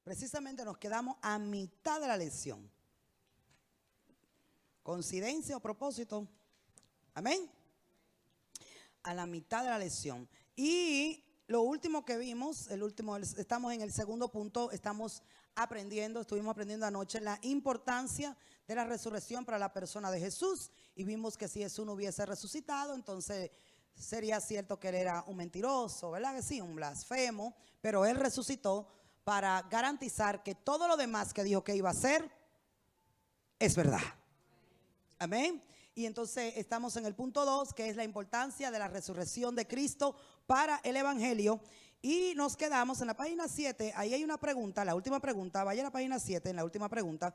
Precisamente nos quedamos a mitad de la lección. ¿Coincidencia o propósito? Amén. A la mitad de la lección. Y lo último que vimos, estamos en el segundo punto, estuvimos aprendiendo anoche la importancia de la resurrección para la persona de Jesús. Y vimos que si Jesús no hubiese resucitado, entonces sería cierto que él era un mentiroso, ¿verdad que sí? Un blasfemo, pero él resucitó para garantizar que todo lo demás que dijo que iba a hacer es verdad. Amén. Y entonces estamos en el punto 2, que es la importancia de la resurrección de Cristo para el evangelio. Y nos quedamos en la página 7, ahí hay una pregunta, la última pregunta, vaya a la página 7, en la última pregunta.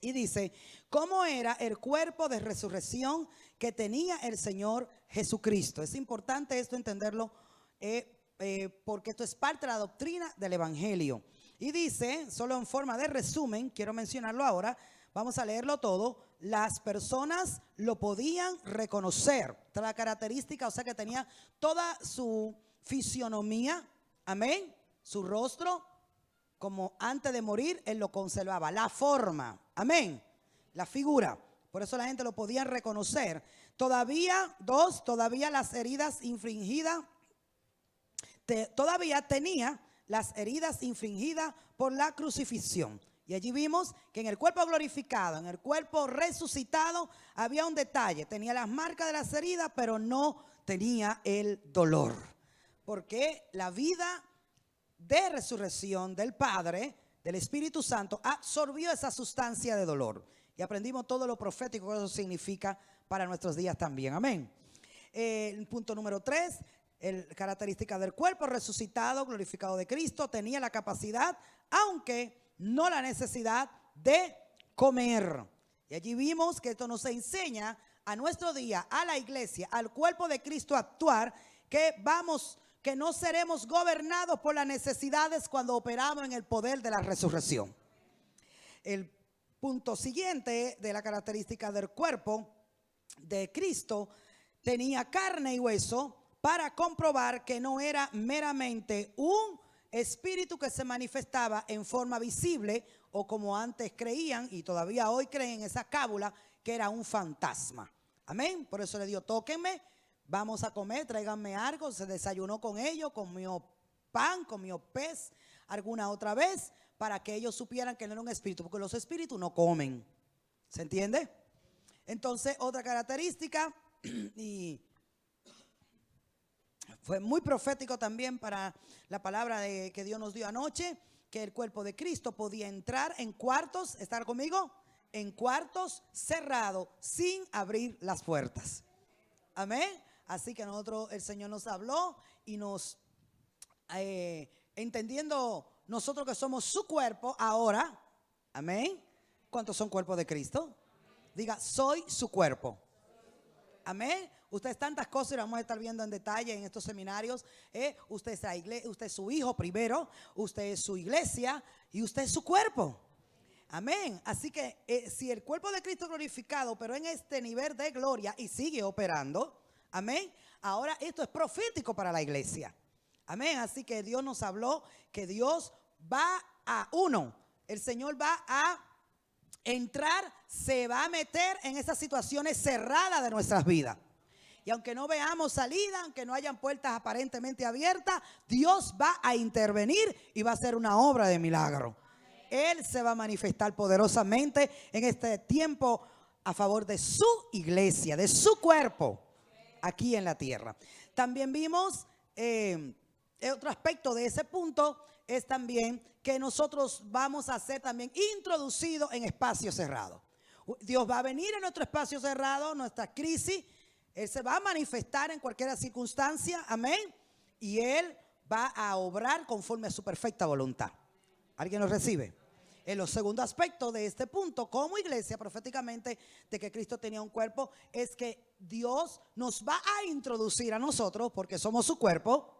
Y dice, ¿cómo era el cuerpo de resurrección que tenía el Señor Jesucristo? Es importante esto entenderlo porque esto es parte de la doctrina del evangelio. Y dice, solo en forma de resumen, quiero mencionarlo ahora, vamos a leerlo todo. Las personas lo podían reconocer, la característica, o sea que tenía toda su fisionomía, amén, su rostro, como antes de morir, él lo conservaba, la forma, amén, la figura, por eso la gente lo podía reconocer. Todavía las heridas infringidas, todavía tenía las heridas infringidas por la crucifixión. Y allí vimos que en el cuerpo glorificado, en el cuerpo resucitado, había un detalle. Tenía las marcas de las heridas, pero no tenía el dolor. Porque la vida de resurrección del Padre, del Espíritu Santo, absorbió esa sustancia de dolor. Y aprendimos todo lo profético que eso significa para nuestros días también. Amén. El punto número 3, característica del cuerpo resucitado, glorificado de Cristo, tenía la capacidad, aunque no la necesidad de comer. Y allí vimos que esto nos enseña a nuestro día, a la iglesia, al cuerpo de Cristo actuar, que no seremos gobernados por las necesidades cuando operamos en el poder de la resurrección. El punto siguiente de la característica del cuerpo de Cristo, tenía carne y hueso para comprobar que no era meramente un espíritu que se manifestaba en forma visible, o como antes creían y todavía hoy creen esa cábula, que era un fantasma. Amén. Por eso le dio, tóquenme, vamos a comer, tráiganme algo. Se desayunó con ellos, comió pan, comió pez alguna otra vez, para que ellos supieran que no era un espíritu, porque los espíritus no comen. ¿Se entiende? Entonces, otra característica, y fue muy profético también para la palabra que Dios nos dio anoche, que el cuerpo de Cristo podía entrar en cuartos, ¿estar conmigo? En cuartos cerrados, sin abrir las puertas. Amén. Así que el Señor nos habló y nos, entendiendo nosotros que somos su cuerpo ahora, amén. ¿Cuántos son cuerpos de Cristo? Diga, soy su cuerpo. Amén. Usted es tantas cosas y las vamos a estar viendo en detalle en estos seminarios. Usted es la iglesia, usted es su hijo primero, usted es su iglesia y usted es su cuerpo. Amén. Así que si el cuerpo de Cristo glorificado, pero en este nivel de gloria y sigue operando, amén. Ahora esto es profético para la iglesia. Amén. Así que Dios nos habló que Dios va el Señor va a entrar, se va a meter en esas situaciones cerradas de nuestras vidas. Y aunque no veamos salida, aunque no hayan puertas aparentemente abiertas, Dios va a intervenir y va a hacer una obra de milagro. Él se va a manifestar poderosamente en este tiempo a favor de su iglesia, de su cuerpo, aquí en la tierra. También vimos otro aspecto de ese punto, es también que nosotros vamos a ser también introducidos en espacios cerrados. Dios va a venir en nuestro espacio cerrado, nuestra crisis. Él se va a manifestar en cualquier circunstancia, amén. Y Él va a obrar conforme a su perfecta voluntad. ¿Alguien lo recibe? En los segundo aspecto de este punto, como iglesia, proféticamente, de que Cristo tenía un cuerpo, es que Dios nos va a introducir a nosotros, porque somos su cuerpo,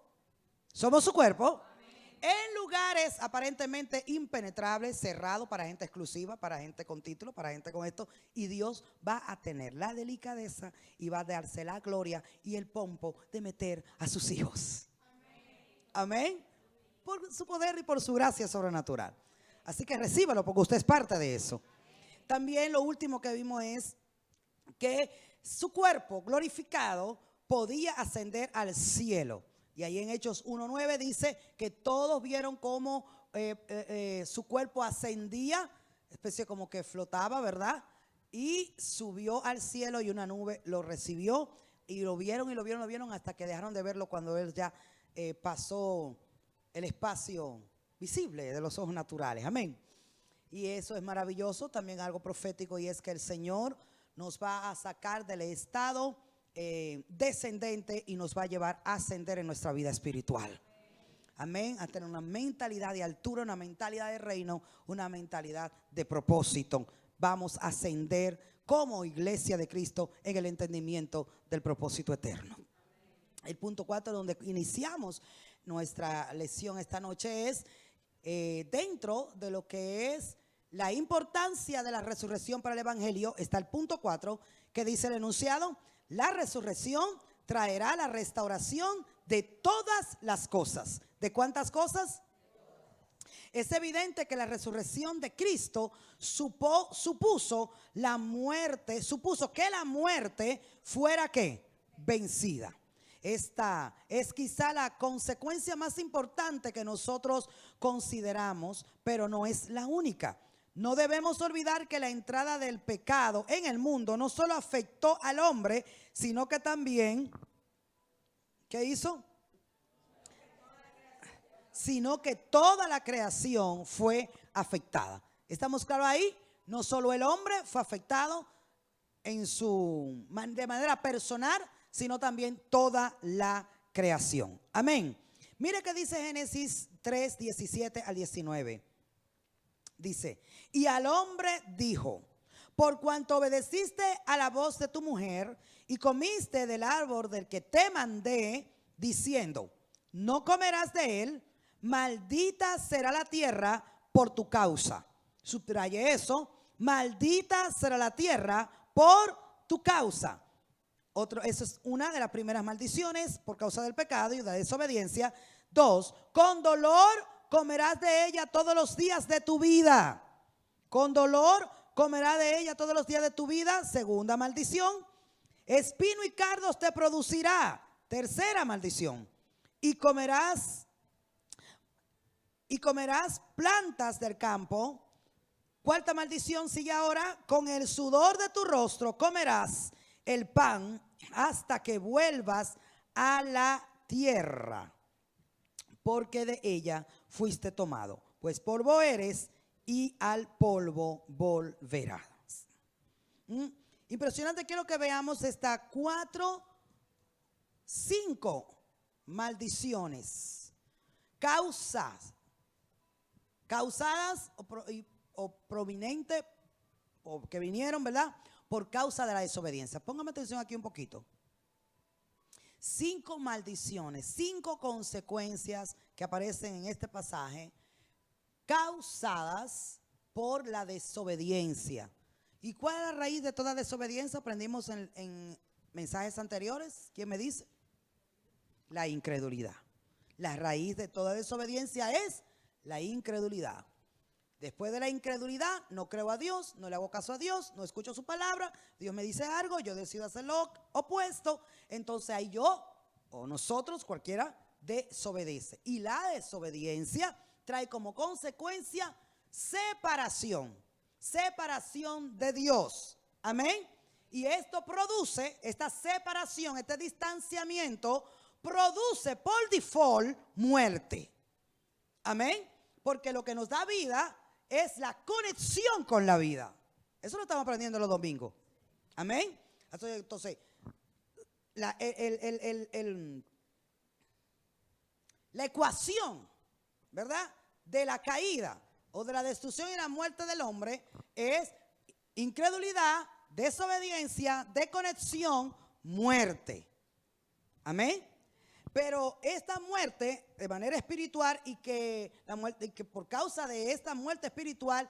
en lugares aparentemente impenetrables, cerrados para gente exclusiva, para gente con título, para gente con esto. Y Dios va a tener la delicadeza y va a darse la gloria y el pompo de meter a sus hijos. Amén. por su poder y por su gracia sobrenatural. Así que recíbalo porque usted es parte de eso. También lo último que vimos es que su cuerpo glorificado podía ascender al cielo. Y ahí en Hechos 1:9 dice que todos vieron cómo su cuerpo ascendía, especie como que flotaba, ¿verdad? Y subió al cielo y una nube lo recibió. Y lo vieron y lo vieron, lo vieron hasta que dejaron de verlo cuando él ya pasó el espacio visible de los ojos naturales. Amén. Y eso es maravilloso, también algo profético, y es que el Señor nos va a sacar del estado descendente y nos va a llevar a ascender en nuestra vida espiritual. Amén. A tener una mentalidad de altura, una mentalidad de reino, una mentalidad de propósito. Vamos a ascender como iglesia de Cristo en el entendimiento del propósito eterno. El punto 4 donde iniciamos nuestra lección esta noche es dentro de lo que es la importancia de la resurrección para el evangelio. Está el punto 4 que dice el enunciado: la resurrección traerá la restauración de todas las cosas. ¿De cuántas cosas? Es evidente que la resurrección de Cristo supuso la muerte, supuso que la muerte fuera ¿qué? Vencida. Esta es quizá la consecuencia más importante que nosotros consideramos, pero no es la única. No debemos olvidar que la entrada del pecado en el mundo no solo afectó al hombre, sino que también, ¿qué hizo? Sino que toda la creación fue afectada. ¿Estamos claros ahí? No solo el hombre fue afectado de manera personal, sino también toda la creación. Amén. Mire que dice Génesis 3, 17 al 19. Dice: y al hombre dijo: por cuanto obedeciste a la voz de tu mujer y comiste del árbol del que te mandé, diciendo: no comerás de él, maldita será la tierra por tu causa. Subraye eso: maldita será la tierra por tu causa. Eso es una de las primeras maldiciones por causa del pecado y de la desobediencia. 2, con dolor comerás de ella todos los días de tu vida. Con dolor comerás de ella todos los días de tu vida. Segunda maldición. Espino y cardos te producirá. Tercera maldición. Y comerás plantas del campo. Cuarta maldición sigue ahora: con el sudor de tu rostro comerás el pan hasta que vuelvas a la tierra, porque de ella fuiste tomado, pues polvo eres y al polvo volverás. Impresionante. Quiero que veamos estas 5 maldiciones causadas o prominentes, o que vinieron, ¿verdad?, por causa de la desobediencia. Póngame atención aquí un poquito. 5 maldiciones, 5 consecuencias que aparecen en este pasaje causadas por la desobediencia. ¿Y cuál es la raíz de toda desobediencia? Aprendimos en mensajes anteriores. ¿Quién me dice? La incredulidad. La raíz de toda desobediencia es la incredulidad. Después de la incredulidad, no creo a Dios, no le hago caso a Dios, no escucho su palabra, Dios me dice algo, yo decido hacer lo opuesto, entonces ahí yo o nosotros, cualquiera, desobedece. Y la desobediencia trae como consecuencia separación de Dios. Amén. Y esto produce, esta separación, este distanciamiento, produce por default muerte. Amén. Porque lo que nos da vida es la conexión con la vida. Eso lo estamos aprendiendo los domingos. Amén. Entonces, la ecuación, ¿verdad?, de la caída o de la destrucción y la muerte del hombre es incredulidad, desobediencia, desconexión, muerte. Amén. Pero esta muerte de manera espiritual y que por causa de esta muerte espiritual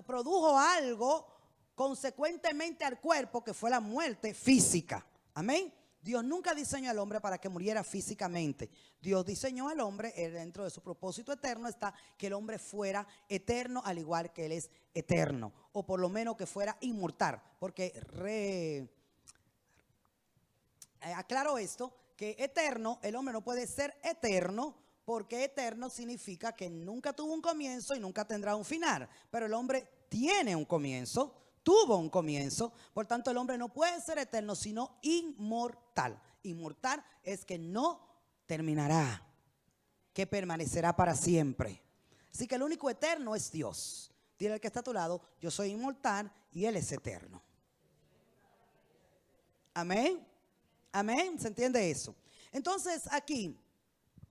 produjo algo consecuentemente al cuerpo, que fue la muerte física. Amén. Dios nunca diseñó al hombre para que muriera físicamente. Dios diseñó al hombre, dentro de su propósito eterno está que el hombre fuera eterno al igual que él es eterno. O por lo menos que fuera inmortal. Porque aclaro esto, que eterno, el hombre no puede ser eterno, porque eterno significa que nunca tuvo un comienzo y nunca tendrá un final. Pero el hombre tiene un comienzo, tuvo un comienzo, por tanto el hombre no puede ser eterno, sino inmortal. Inmortal es que no terminará, que permanecerá para siempre. Así que el único eterno es Dios. Dile al que está a tu lado, yo soy inmortal y Él es eterno. Amén. Amén, ¿se entiende eso? Entonces aquí,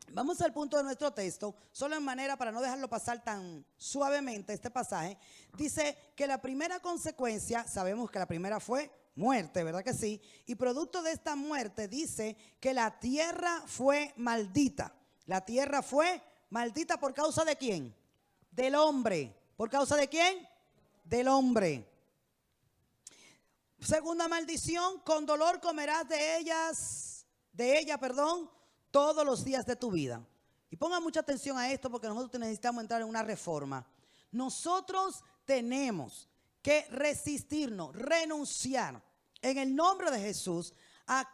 vamos al punto de nuestro texto, solo en manera para no dejarlo pasar tan suavemente este pasaje. Dice que la primera consecuencia, sabemos que la primera fue muerte, ¿verdad que sí? Y producto de esta muerte dice que la tierra fue maldita. La tierra fue maldita ¿por causa de quién? Del hombre. ¿Por causa de quién? Del hombre. Segunda maldición, con dolor comerás de ella, todos los días de tu vida. Y ponga mucha atención a esto porque nosotros necesitamos entrar en una reforma. Nosotros tenemos que resistirnos, renunciar en el nombre de Jesús a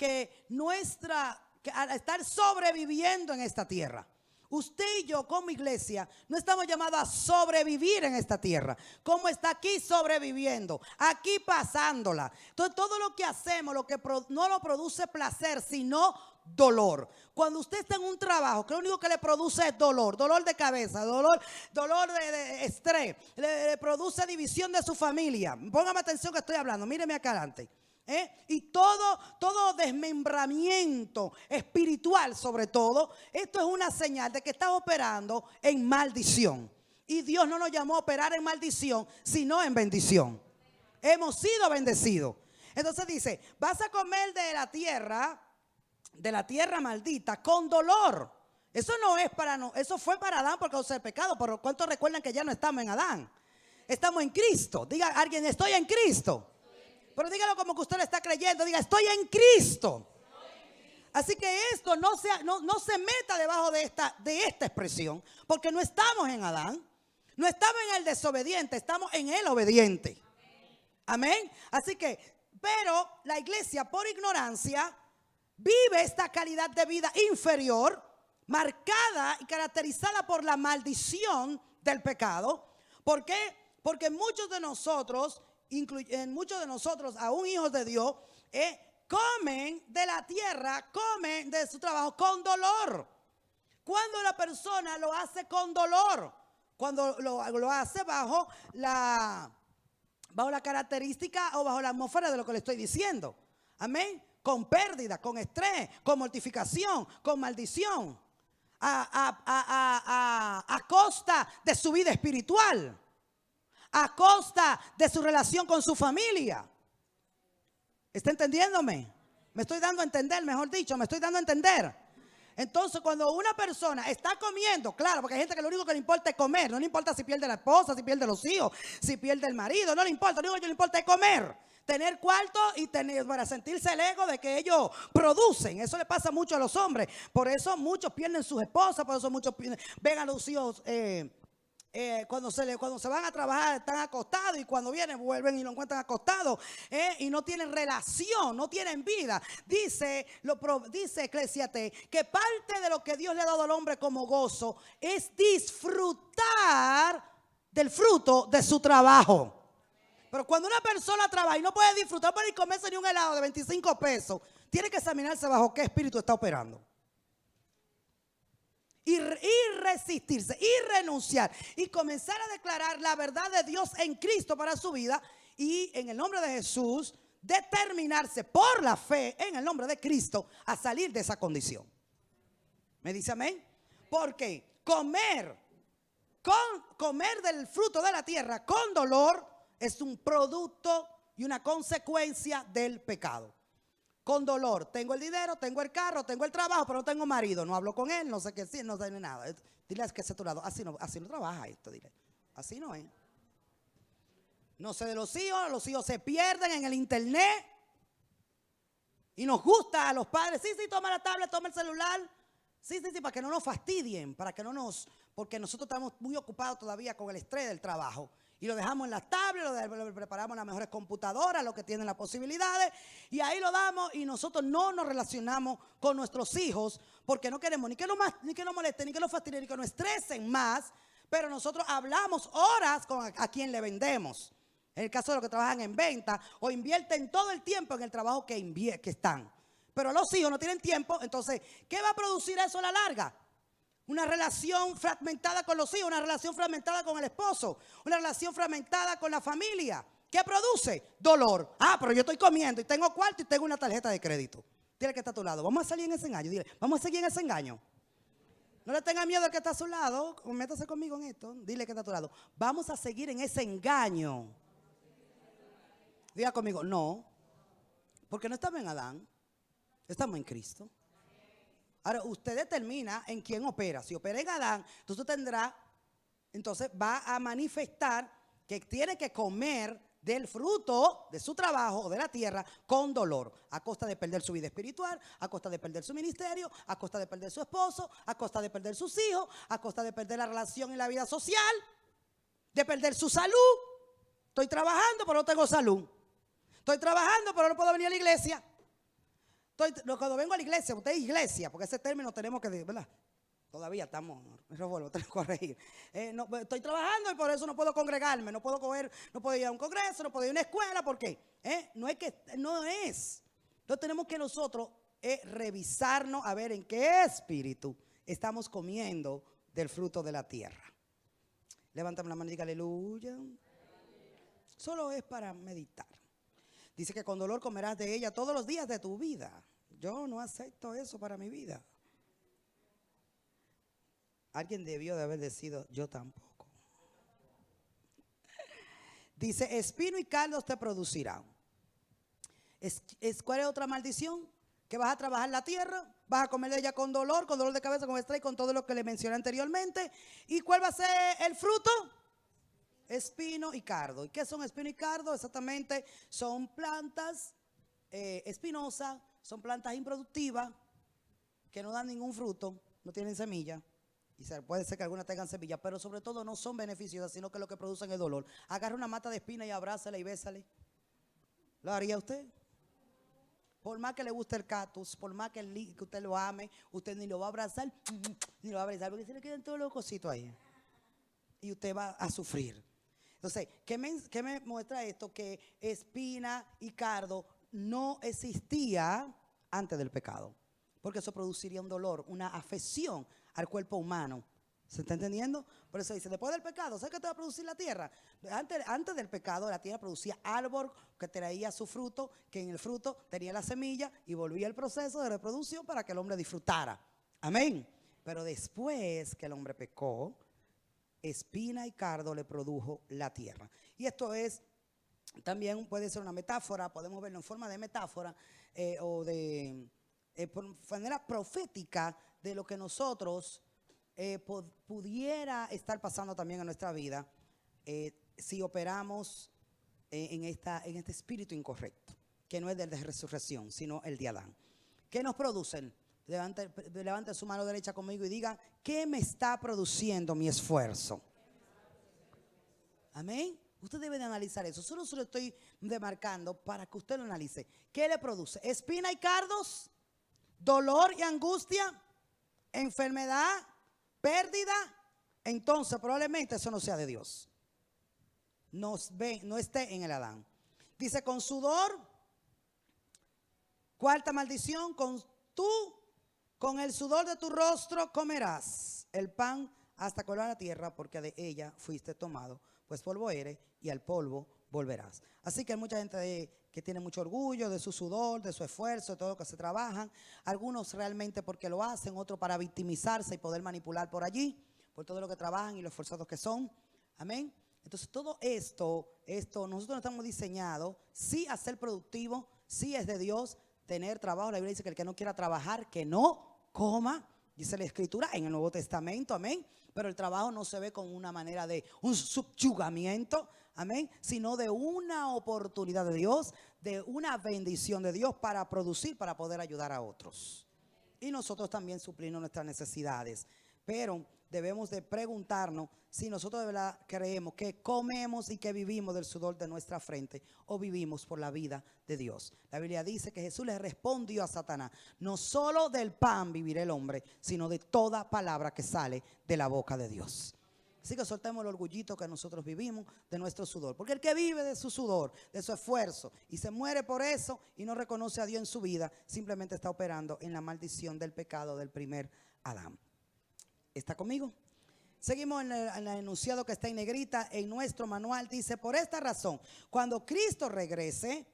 estar sobreviviendo en esta tierra. Usted y yo como iglesia no estamos llamados a sobrevivir en esta tierra. Como está aquí sobreviviendo, aquí pasándola. Entonces todo lo que hacemos, no lo produce placer, sino dolor. Cuando usted está en un trabajo que lo único que le produce es dolor de cabeza, dolor de estrés, le produce división de su familia. Póngame atención que estoy hablando, míreme acá adelante. Y todo desmembramiento espiritual sobre todo, esto es una señal de que estás operando en maldición. Y Dios no nos llamó a operar en maldición, sino en bendición. Hemos sido bendecidos. Entonces dice, vas a comer de la tierra maldita con dolor. Eso no es eso fue para Adán por causa del pecado. Por lo cuanto recuerdan que ya no estamos en Adán. Estamos en Cristo. Diga alguien, estoy en Cristo. Pero dígalo como que usted lo está creyendo. Diga, estoy en Cristo. Así que esto no se meta debajo de esta expresión. Porque no estamos en Adán. No estamos en el desobediente. Estamos en el obediente. Amén. Así que, pero la iglesia por ignorancia vive esta calidad de vida inferior, marcada y caracterizada por la maldición del pecado. ¿Por qué? Porque muchos de nosotros, aún hijos de Dios, comen de la tierra, comen de su trabajo con dolor. Cuando la persona lo hace con dolor, cuando lo hace bajo la característica o bajo la atmósfera de lo que le estoy diciendo. Amén. Con pérdida, con estrés, con mortificación, con maldición. A costa de su vida espiritual. A costa de su relación con su familia. ¿Está entendiéndome? Me estoy dando a entender, mejor dicho, me estoy dando a entender. Entonces, cuando una persona está comiendo, claro, porque hay gente que lo único que le importa es comer. No le importa si pierde la esposa, si pierde los hijos, si pierde el marido. No le importa, lo único que le importa es comer. Tener cuarto y para sentirse el ego de que ellos producen. Eso le pasa mucho a los hombres. Por eso muchos pierden sus esposas, por eso muchos ven a los hijos... cuando se van a trabajar están acostados y cuando vienen vuelven y lo encuentran acostado y no tienen relación, no tienen vida. Dice Eclesiastés que parte de lo que Dios le ha dado al hombre como gozo es disfrutar del fruto de su trabajo. Pero cuando una persona trabaja y no puede disfrutar para ir a comerse ni un helado de 25 pesos, tiene que examinarse bajo qué espíritu está operando. Y resistirse, y renunciar, y comenzar a declarar la verdad de Dios en Cristo para su vida, y en el nombre de Jesús, determinarse por la fe en el nombre de Cristo a salir de esa condición. ¿Me dice amén? Porque comer del fruto de la tierra con dolor es un producto y una consecuencia del pecado. Con dolor, tengo el dinero, tengo el carro, tengo el trabajo, pero no tengo marido, no hablo con él, no sé qué decir, no sé nada. Dile que esté a tu lado, así no trabaja esto, dile. Así no es. No sé de los hijos se pierden en el internet. Y nos gusta a los padres, sí, toma la tablet, toma el celular. Sí, para que no nos fastidien, porque nosotros estamos muy ocupados todavía con el estrés del trabajo. Y lo dejamos en las tablets, lo preparamos en las mejores computadoras, lo que tienen las posibilidades, y ahí lo damos, y nosotros no nos relacionamos con nuestros hijos, porque no queremos ni que nos molesten, ni que nos fastidien, ni que nos estresen más, pero nosotros hablamos horas con a quien le vendemos. En el caso de los que trabajan en venta, o invierten todo el tiempo en el trabajo que están. Pero los hijos no tienen tiempo, entonces, ¿qué va a producir eso a la larga? Una relación fragmentada con los hijos, una relación fragmentada con el esposo, una relación fragmentada con la familia. ¿Qué produce? Dolor. Ah, pero yo estoy comiendo y tengo cuarto y tengo una tarjeta de crédito. Dile que está a tu lado. Vamos a salir en ese engaño. Dile, vamos a seguir en ese engaño. No le tenga miedo al que está a su lado. Métase conmigo en esto. Dile que está a tu lado. Vamos a seguir en ese engaño. Diga conmigo, no. Porque no estamos en Adán. Estamos en Cristo. Ahora, usted determina en quién opera. Si opera en Adán, entonces va a manifestar que tiene que comer del fruto de su trabajo o de la tierra con dolor, a costa de perder su vida espiritual, a costa de perder su ministerio, a costa de perder su esposo, a costa de perder sus hijos, a costa de perder la relación y la vida social, de perder su salud. Estoy trabajando, pero no tengo salud. Estoy trabajando, pero no puedo venir a la iglesia. Cuando vengo a la iglesia, usted es iglesia, porque ese término tenemos que, ¿verdad? Todavía estamos, tengo que corregir. Estoy trabajando y por eso no puedo congregarme, no puedo ir a un congreso, no puedo ir a una escuela, ¿por qué? No es. Entonces tenemos que nosotros revisarnos a ver en qué espíritu estamos comiendo del fruto de la tierra. Levántame la mano y diga aleluya. Solo es para meditar. Dice que con dolor comerás de ella todos los días de tu vida. Yo no acepto eso para mi vida. Alguien debió de haber decidido, yo tampoco. Dice, espino y cardos te producirán. ¿Cuál es otra maldición? Que vas a trabajar la tierra, vas a comer de ella con dolor de cabeza, con estrés, con todo lo que le mencioné anteriormente. ¿Y cuál va a ser el fruto? Espino y cardo. ¿Y qué son espino y cardo? Exactamente, son plantas espinosas, son plantas improductivas, que no dan ningún fruto, no tienen semilla. Y puede ser que algunas tengan semillas, pero sobre todo no son beneficiosas, sino que lo que producen es dolor. Agarra una mata de espina y abrázala y bésale. ¿Lo haría usted? Por más que le guste el cactus, por más que usted lo ame, usted ni lo va a abrazar, ni lo va a abrazar, porque se le quedan todos los cositos ahí. Y usted va a sufrir. Entonces, ¿qué me muestra esto? Que espina y cardo no existía antes del pecado. Porque eso produciría un dolor, una afección al cuerpo humano. ¿Se está entendiendo? Por eso dice, después del pecado, ¿sabes qué te va a producir la tierra? Antes del pecado, la tierra producía árbol que traía su fruto, que en el fruto tenía la semilla y volvía el proceso de reproducción para que el hombre disfrutara. Amén. Pero después que el hombre pecó, espina y cardo le produjo la tierra. Y esto también puede ser una metáfora, podemos verlo en forma de metáfora o de por manera profética de lo que nosotros pudiera estar pasando también en nuestra vida si operamos en este espíritu incorrecto, que no es el de resurrección, sino el de Adán. ¿Qué nos producen? Levante su mano derecha conmigo y diga, ¿qué me está produciendo mi esfuerzo? Amén. Usted debe de analizar eso. Solo se lo estoy demarcando para que usted lo analice. ¿Qué le produce? Espina y cardos, dolor y angustia, enfermedad, pérdida. Entonces probablemente eso no sea de Dios. No esté en el Adán. Dice, con sudor, cuarta maldición, con el sudor de tu rostro comerás el pan hasta colar la tierra, porque de ella fuiste tomado, pues polvo eres y al polvo volverás. Así que hay mucha gente que tiene mucho orgullo de su sudor, de su esfuerzo, de todo lo que se trabajan. Algunos realmente porque lo hacen, otros para victimizarse y poder manipular por allí, por todo lo que trabajan y los esforzados que son. Amén. Entonces todo esto nosotros no estamos diseñados, sí a ser productivos, sí es de Dios tener trabajo. La Biblia dice que el que no quiera trabajar, que no coma. dice la Escritura, en el Nuevo Testamento, amén. Pero el trabajo no se ve como una manera de un subyugamiento, amén, sino de una oportunidad de Dios, de una bendición de Dios para producir, para poder ayudar a otros. Y nosotros también suplimos nuestras necesidades. Pero debemos de preguntarnos si nosotros de verdad creemos que comemos y que vivimos del sudor de nuestra frente o vivimos por la vida de Dios. La Biblia dice que Jesús le respondió a Satanás: no solo del pan vivirá el hombre, sino de toda palabra que sale de la boca de Dios. Así que soltemos el orgullito que nosotros vivimos de nuestro sudor. Porque el que vive de su sudor, de su esfuerzo, y se muere por eso y no reconoce a Dios en su vida, simplemente está operando en la maldición del pecado del primer Adán. ¿Está conmigo? Seguimos en el enunciado que está en negrita en nuestro manual. Dice: por esta razón, cuando Cristo regrese,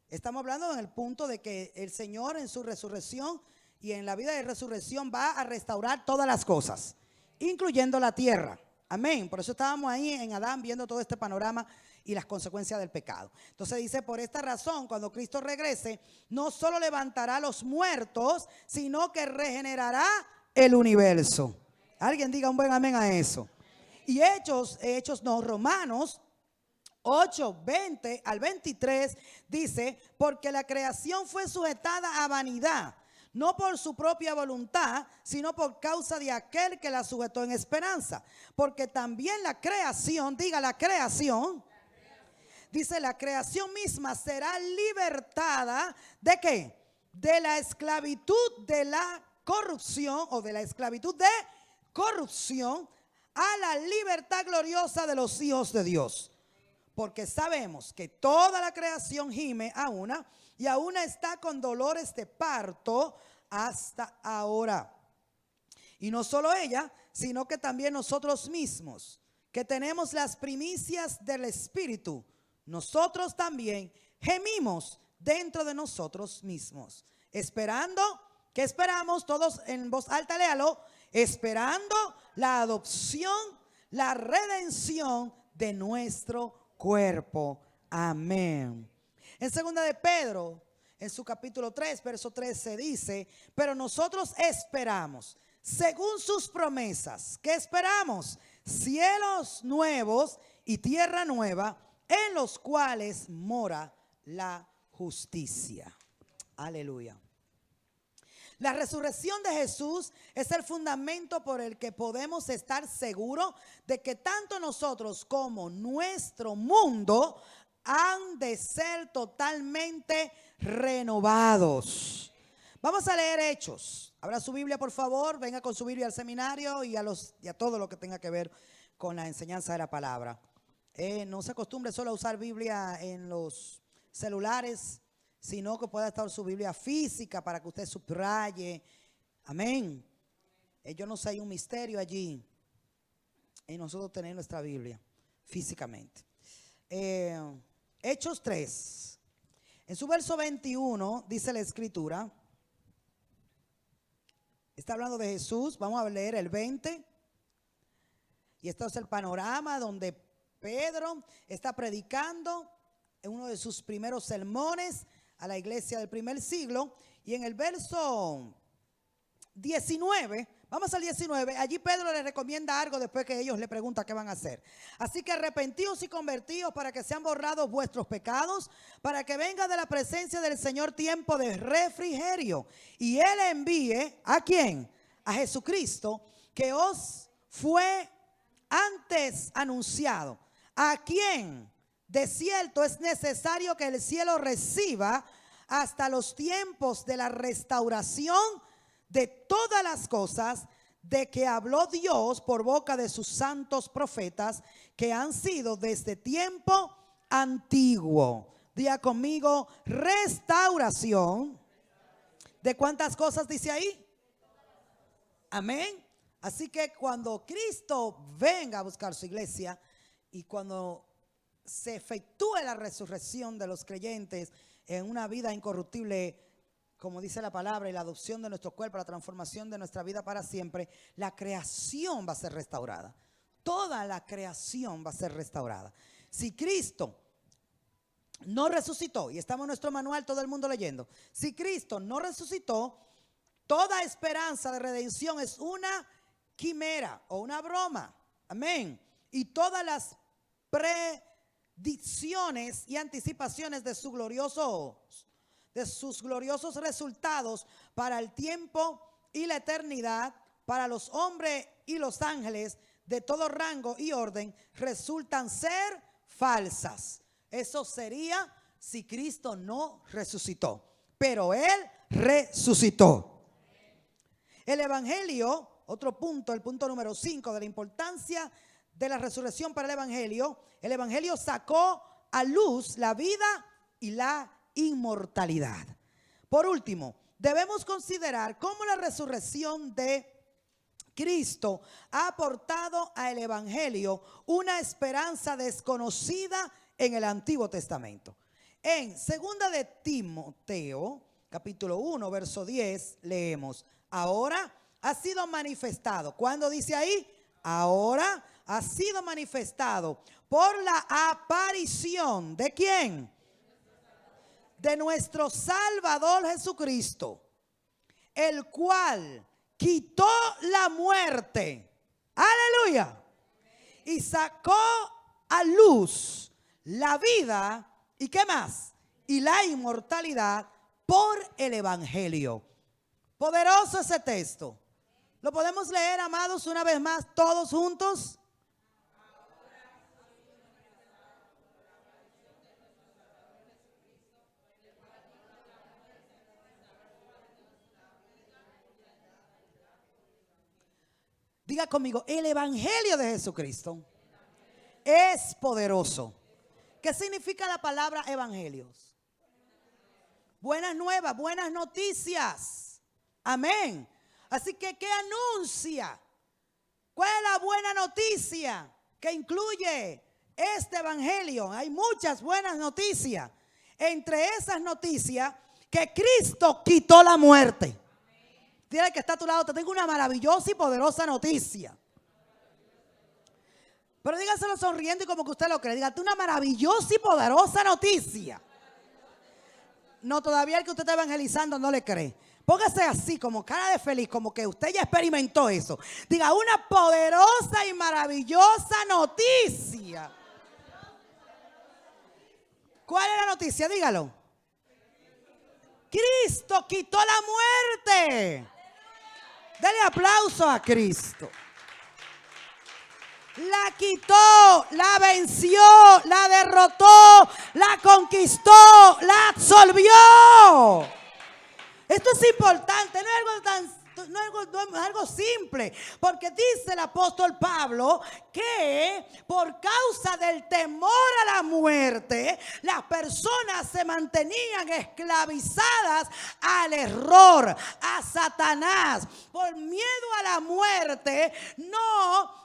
estamos hablando en el punto de que el Señor en su resurrección y en la vida de resurrección va a restaurar todas las cosas, incluyendo la tierra. Amén. Por eso estábamos ahí en Adán viendo todo este panorama y las consecuencias del pecado. Entonces dice: por esta razón, cuando Cristo regrese, no solo levantará a los muertos, sino que regenerará el universo. Alguien diga un buen amén a eso. Y Romanos 8, 20 al 23 dice: porque la creación fue sujetada a vanidad, no por su propia voluntad, sino por causa de aquel que la sujetó en esperanza. Porque también la creación, diga la creación, dice: la creación misma será libertada, ¿de qué? De la esclavitud de la corrupción, o de la esclavitud de corrupción, a la libertad gloriosa de los hijos de Dios. Porque sabemos que toda la creación gime a una, y a una está con dolores de parto hasta ahora. Y no solo ella, sino que también nosotros mismos, que tenemos las primicias del Espíritu, nosotros también gemimos dentro de nosotros mismos, esperando, ¿qué esperamos? Todos en voz alta, léalo: esperando la adopción, la redención de nuestro cuerpo. Amén. En 2 de Pedro, en su capítulo 3, verso 13 dice: pero nosotros esperamos, según sus promesas. ¿Qué esperamos? Cielos nuevos y tierra nueva, en los cuales mora la justicia. Aleluya. La resurrección de Jesús es el fundamento por el que podemos estar seguros de que tanto nosotros como nuestro mundo han de ser totalmente renovados. Vamos a leer Hechos. Abra su Biblia, por favor. Venga con su Biblia al seminario y a todo lo que tenga que ver con la enseñanza de la palabra. No se acostumbre solo a usar Biblia en los celulares, sino que pueda estar su Biblia física para que usted subraye. Amén. Yo no sé, hay un misterio allí en nosotros tener nuestra Biblia físicamente. Hechos 3, en su verso 21 dice la Escritura, está hablando de Jesús. Vamos a leer el 20. Y esto es el panorama donde Pedro está predicando en uno de sus primeros sermones a la iglesia del primer siglo. Y en el verso 19, vamos al 19, allí Pedro le recomienda algo después que ellos le preguntan qué van a hacer. Así que arrepentíos y convertíos para que sean borrados vuestros pecados, para que venga de la presencia del Señor tiempo de refrigerio, y Él envíe, ¿a quién? A Jesucristo, que os fue antes anunciado, a quien de cierto es necesario que el cielo reciba hasta los tiempos de la restauración de todas las cosas, de que habló Dios por boca de sus santos profetas, que han sido desde tiempo antiguo. Diga conmigo: restauración. ¿De cuántas cosas dice ahí? Amén. Así que cuando Cristo venga a buscar su iglesia y cuando se efectúe la resurrección de los creyentes en una vida incorruptible, como dice la palabra, y la adopción de nuestro cuerpo, la transformación de nuestra vida para siempre, la creación va a ser restaurada. Toda la creación va a ser restaurada. Si Cristo no resucitó, y estamos en nuestro manual todo el mundo leyendo, si Cristo no resucitó, toda esperanza de redención es una quimera o una broma. Amén. Y todas las predicciones y anticipaciones de sus gloriosos resultados para el tiempo y la eternidad, para los hombres y los ángeles de todo rango y orden, resultan ser falsas. Eso sería si Cristo no resucitó, pero Él resucitó. El evangelio, otro punto, el punto número 5 de la importancia de la resurrección para el evangelio sacó a luz la vida y la inmortalidad. Por último, debemos considerar cómo la resurrección de Cristo ha aportado al evangelio una esperanza desconocida en el Antiguo Testamento. En 2 de Timoteo, capítulo 1, verso 10, leemos: ahora ha sido manifestado. ¿Cuándo dice ahí? Ahora ha sido manifestado por la aparición ¿de quién? De nuestro Salvador Jesucristo, el cual quitó la muerte, aleluya, y sacó a luz la vida, ¿y qué más? Y la inmortalidad por el evangelio. Poderoso ese texto. ¿Lo podemos leer, amados, una vez más, todos juntos? Diga conmigo, el evangelio de Jesucristo es poderoso. ¿Qué significa la palabra evangelios? Buenas nuevas, buenas noticias. Amén. Así que, ¿qué anuncia? ¿Cuál es la buena noticia que incluye este evangelio? Hay muchas buenas noticias. Entre esas noticias, que Cristo quitó la muerte. Dile que está a tu lado, te tengo una maravillosa y poderosa noticia. Pero dígaselo sonriendo y como que usted lo cree. Dígate una maravillosa y poderosa noticia. No, todavía el que usted está evangelizando no le cree. Póngase así, como cara de feliz, como que usted ya experimentó eso. Diga, una poderosa y maravillosa noticia. ¿Cuál es la noticia? Dígalo. Cristo quitó la muerte. Dele aplauso a Cristo. La quitó, la venció, la derrotó, la conquistó, la absolvió. Esto es importante, no es algo simple, porque dice el apóstol Pablo que por causa del temor a la muerte, las personas se mantenían esclavizadas al error, a Satanás. Por miedo a la muerte, no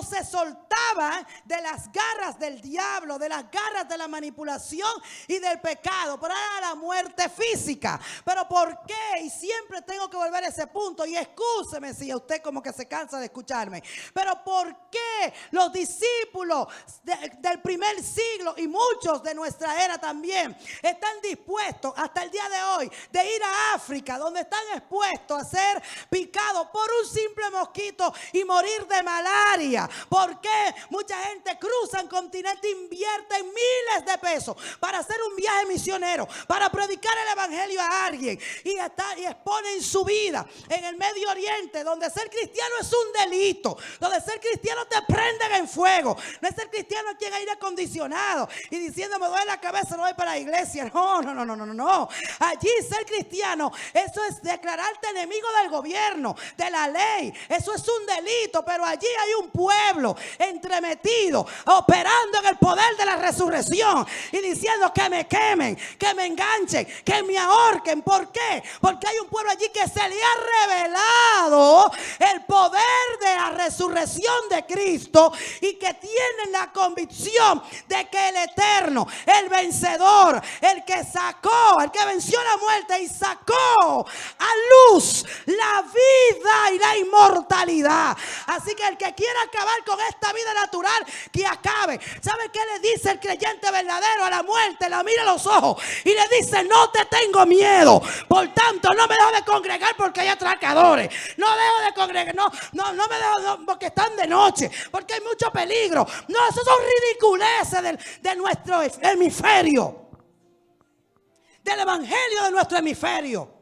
se soltaban de las garras del diablo, de las garras de la manipulación y del pecado. Pero era la muerte física. Pero ¿por qué? Y siempre tengo que volver a ese punto. Y excúseme si a usted como que se cansa de escucharme. Pero ¿por qué los discípulos del primer siglo y muchos de nuestra era también están dispuestos hasta el día de hoy de ir a África, donde están expuestos a ser picados por un simple mosquito y morir de malaria? ¿Por qué mucha gente cruza el continente, invierte miles de pesos para hacer un viaje misionero, para predicar el evangelio a alguien y exponen su vida en el Medio Oriente, donde ser cristiano es un delito, donde ser cristiano te prenden en fuego? No es ser cristiano quien aire acondicionado y diciendo me duele la cabeza, no voy para la iglesia. No. Allí ser cristiano, eso es declararte enemigo del gobierno, de la ley. Eso es un delito, pero allí hay un pueblo entremetido, operando en el poder de la resurrección y diciendo que me quemen, que me enganchen, que me ahorquen. ¿Por qué? Porque hay un pueblo allí que se le ha revelado el poder de la resurrección de Cristo y que tienen la convicción de que el eterno, el vencedor, el que venció la muerte y sacó a luz la vida y la inmortalidad. Así que el que quiera acabar con esta vida natural, que acabe. ¿Sabe qué le dice el creyente verdadero a la muerte? La mira a los ojos y le dice: no te tengo miedo, por tanto no me dejo de congregar porque hay atracadores, no dejo de congregar, no me dejo porque están de noche, porque hay mucho peligro. No, esos son ridiculeces de nuestro hemisferio, del evangelio de nuestro hemisferio.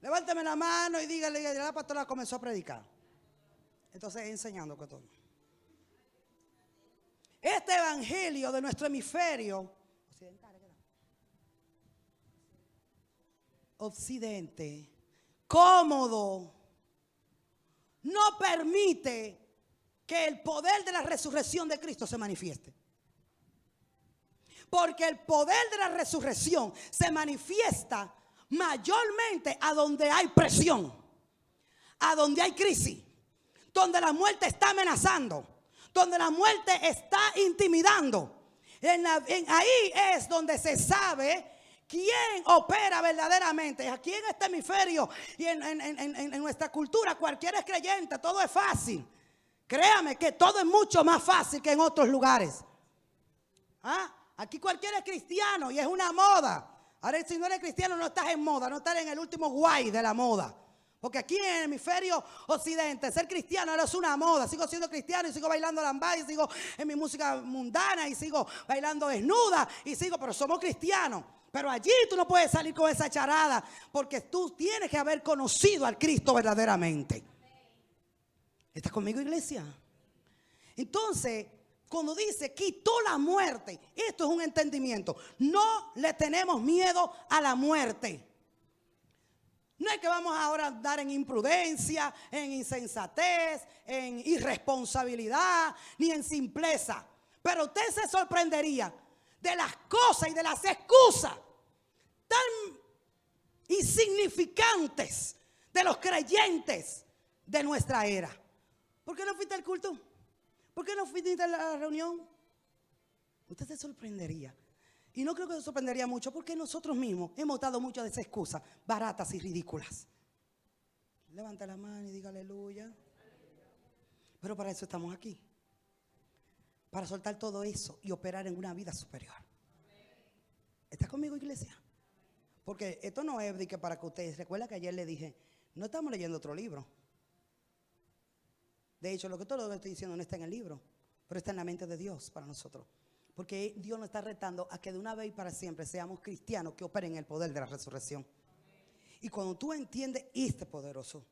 Levánteme la mano y dígale: la pastora comenzó a predicar. Entonces enseñando que todo. Este evangelio de nuestro hemisferio occidente, cómodo, no permite que el poder de la resurrección de Cristo se manifieste. Porque el poder de la resurrección se manifiesta mayormente a donde hay presión, a donde hay crisis, donde la muerte está amenazando, donde la muerte está intimidando. Ahí es donde se sabe quién opera verdaderamente. Aquí en este hemisferio y en nuestra cultura cualquiera es creyente, todo es fácil. Créame que todo es mucho más fácil que en otros lugares. Aquí cualquiera es cristiano y es una moda. Ahora, si no eres cristiano, no estás en moda, no estás en el último guay de la moda. Porque aquí en el hemisferio occidente, ser cristiano ahora es una moda. Sigo siendo cristiano y sigo bailando lambada y sigo en mi música mundana y sigo bailando desnuda y sigo, pero somos cristianos. Pero allí tú no puedes salir con esa charada, porque tú tienes que haber conocido al Cristo verdaderamente. ¿Estás conmigo, iglesia? Entonces, cuando dice quitó la muerte, esto es un entendimiento. No le tenemos miedo a la muerte. No es que vamos ahora a andar en imprudencia, en insensatez, en irresponsabilidad, ni en simpleza. Pero usted se sorprendería de las cosas y de las excusas tan insignificantes de los creyentes de nuestra era. ¿Por qué no fuiste al culto? ¿Por qué no fuiste a la reunión? Usted se sorprendería. Y no creo que se sorprendería mucho, porque nosotros mismos hemos dado muchas de esas excusas baratas y ridículas. Levanta la mano y diga aleluya. Pero para eso estamos aquí. Para soltar todo eso y operar en una vida superior. ¿Está conmigo, iglesia? Porque esto no es de que para que ustedes recuerden que ayer le dije, no estamos leyendo otro libro. De hecho, todo lo que estoy diciendo no está en el libro, pero está en la mente de Dios para nosotros. Porque Dios nos está retando a que de una vez y para siempre seamos cristianos que operen en el poder de la resurrección. Y cuando tú entiendes esta poderosa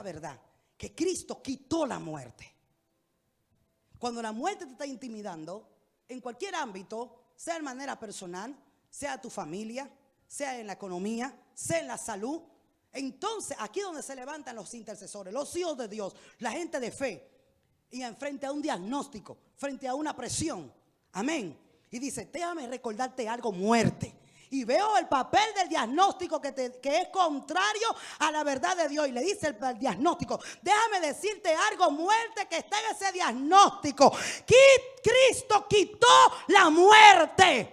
verdad, que Cristo quitó la muerte. Cuando la muerte te está intimidando, en cualquier ámbito, sea de manera personal, sea tu familia, sea en la economía, sea en la salud, entonces aquí es donde se levantan los intercesores, los hijos de Dios, la gente de fe. Y frente a un diagnóstico, frente a una presión, amén. Y dice, déjame recordarte algo, muerte. Y veo el papel del diagnóstico que es contrario a la verdad de Dios. Y le dice el diagnóstico, déjame decirte algo, muerte, que está en ese diagnóstico. Cristo quitó la muerte.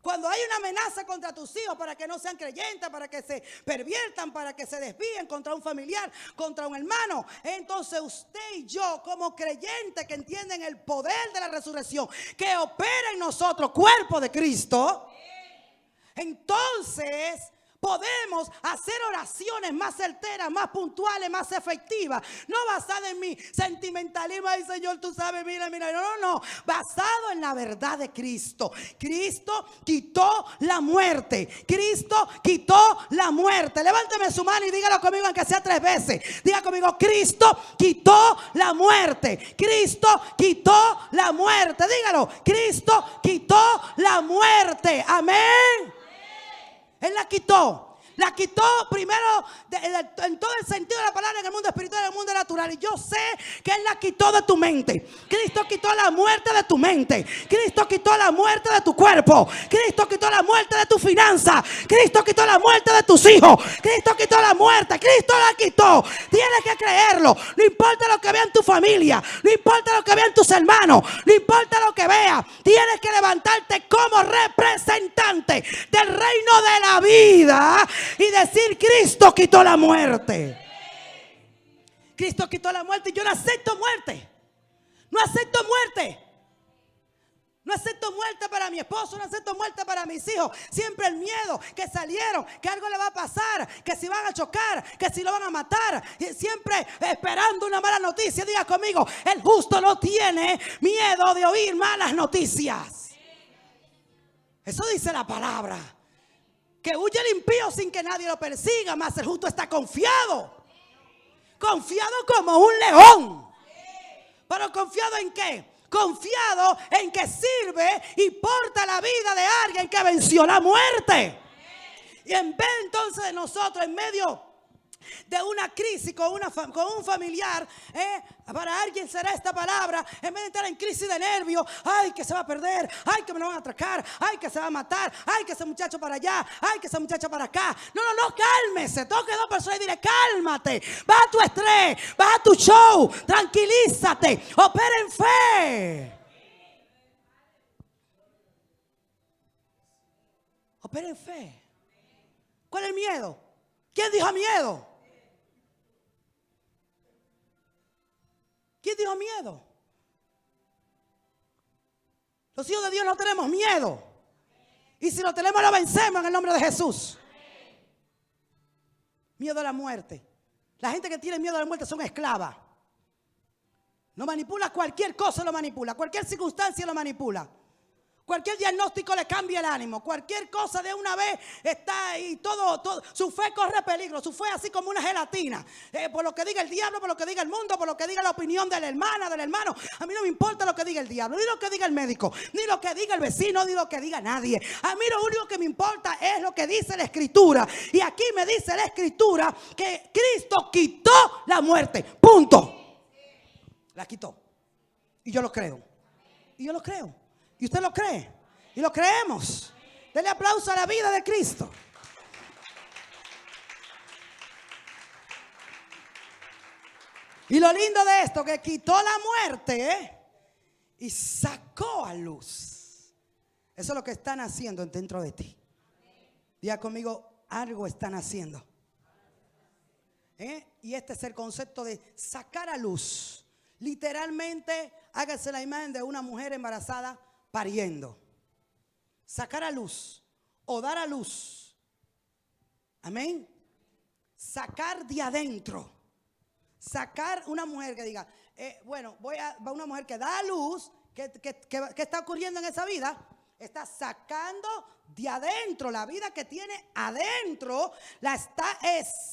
Cuando hay una amenaza contra tus hijos para que no sean creyentes, para que se perviertan, para que se desvíen contra un familiar, contra un hermano, entonces usted y yo como creyentes que entienden el poder de la resurrección, que opera en nosotros, cuerpo de Cristo, entonces podemos hacer oraciones más certeras, más puntuales, más efectivas. No basadas en mi sentimentalismo. Ay, Señor, tú sabes, mira. No. Basado en la verdad de Cristo. Cristo quitó la muerte. Cristo quitó la muerte. Levánteme su mano y dígalo conmigo, aunque sea 3 veces. Diga conmigo, Cristo quitó la muerte. Cristo quitó la muerte. Dígalo, Cristo quitó la muerte. Amén. Él la quitó. La quitó primero en todo el sentido de la palabra, en el mundo espiritual y en el mundo natural. Y yo sé que Él la quitó de tu mente. Cristo quitó la muerte de tu mente. Cristo quitó la muerte de tu cuerpo. Cristo quitó la muerte de tu finanza. Cristo quitó la muerte de tus hijos. Cristo quitó la muerte. Cristo la quitó. Tienes que creerlo. No importa lo que vean tu familia. No importa lo que vean tus hermanos. No importa lo que veas. Tienes que levantarte como representante del reino de la vida y decir: Cristo quitó la muerte. Cristo quitó la muerte y yo no acepto muerte. No acepto muerte. No acepto muerte para mi esposo, no acepto muerte para mis hijos. Siempre el miedo que salieron, que algo le va a pasar, que si van a chocar, que si lo van a matar. Y siempre esperando una mala noticia. Diga conmigo: el justo no tiene miedo de oír malas noticias. Eso dice la palabra. Que huye el impío sin que nadie lo persiga, mas el justo está confiado. Confiado como un león. ¿Pero confiado en qué? Confiado en que sirve y porta la vida de alguien que venció la muerte. Y en vez entonces de nosotros, en medio de una crisis con un familiar, para alguien será esta palabra, en vez de estar en crisis de nervios: ay, que se va a perder, ay, que me lo van a atracar, ay, que se va a matar, ay, que ese muchacho para allá, ay, que esa muchacha para acá. No, cálmese. Toque dos personas y dile: cálmate, baja tu estrés, baja tu show, tranquilízate, opera en fe. Opera en fe. ¿Cuál es el miedo? ¿Quién dijo miedo? ¿Quién dijo miedo? Los hijos de Dios no tenemos miedo. Y si lo tenemos, lo vencemos en el nombre de Jesús. Miedo a la muerte. La gente que tiene miedo a la muerte son esclavas. No manipula cualquier cosa, lo manipula. Cualquier circunstancia lo manipula. Cualquier diagnóstico le cambia el ánimo. Cualquier cosa de una vez está ahí. Todo. Su fe corre peligro. Su fe así como una gelatina. Por lo que diga el diablo, por lo que diga el mundo, por lo que diga la opinión de la hermana, del hermano. A mí no me importa lo que diga el diablo, ni lo que diga el médico, ni lo que diga el vecino, ni lo que diga nadie. A mí lo único que me importa es lo que dice la Escritura. Y aquí me dice la Escritura que Cristo quitó la muerte. Punto. La quitó. Y yo lo creo. Y yo lo creo. ¿Y usted lo cree? Y lo creemos. Denle aplauso a la vida de Cristo. Y lo lindo de esto, que quitó la muerte, y sacó a luz. Eso es lo que están haciendo dentro de ti. Diga conmigo: algo están haciendo. Y este es el concepto de sacar a luz. Literalmente, hágase la imagen de una mujer embarazada pariendo. Sacar a luz o dar a luz. Amén. Sacar de adentro. Sacar una mujer que diga, va una mujer que da a luz. ¿Qué está ocurriendo en esa vida? Está sacando de adentro. La vida que tiene adentro la está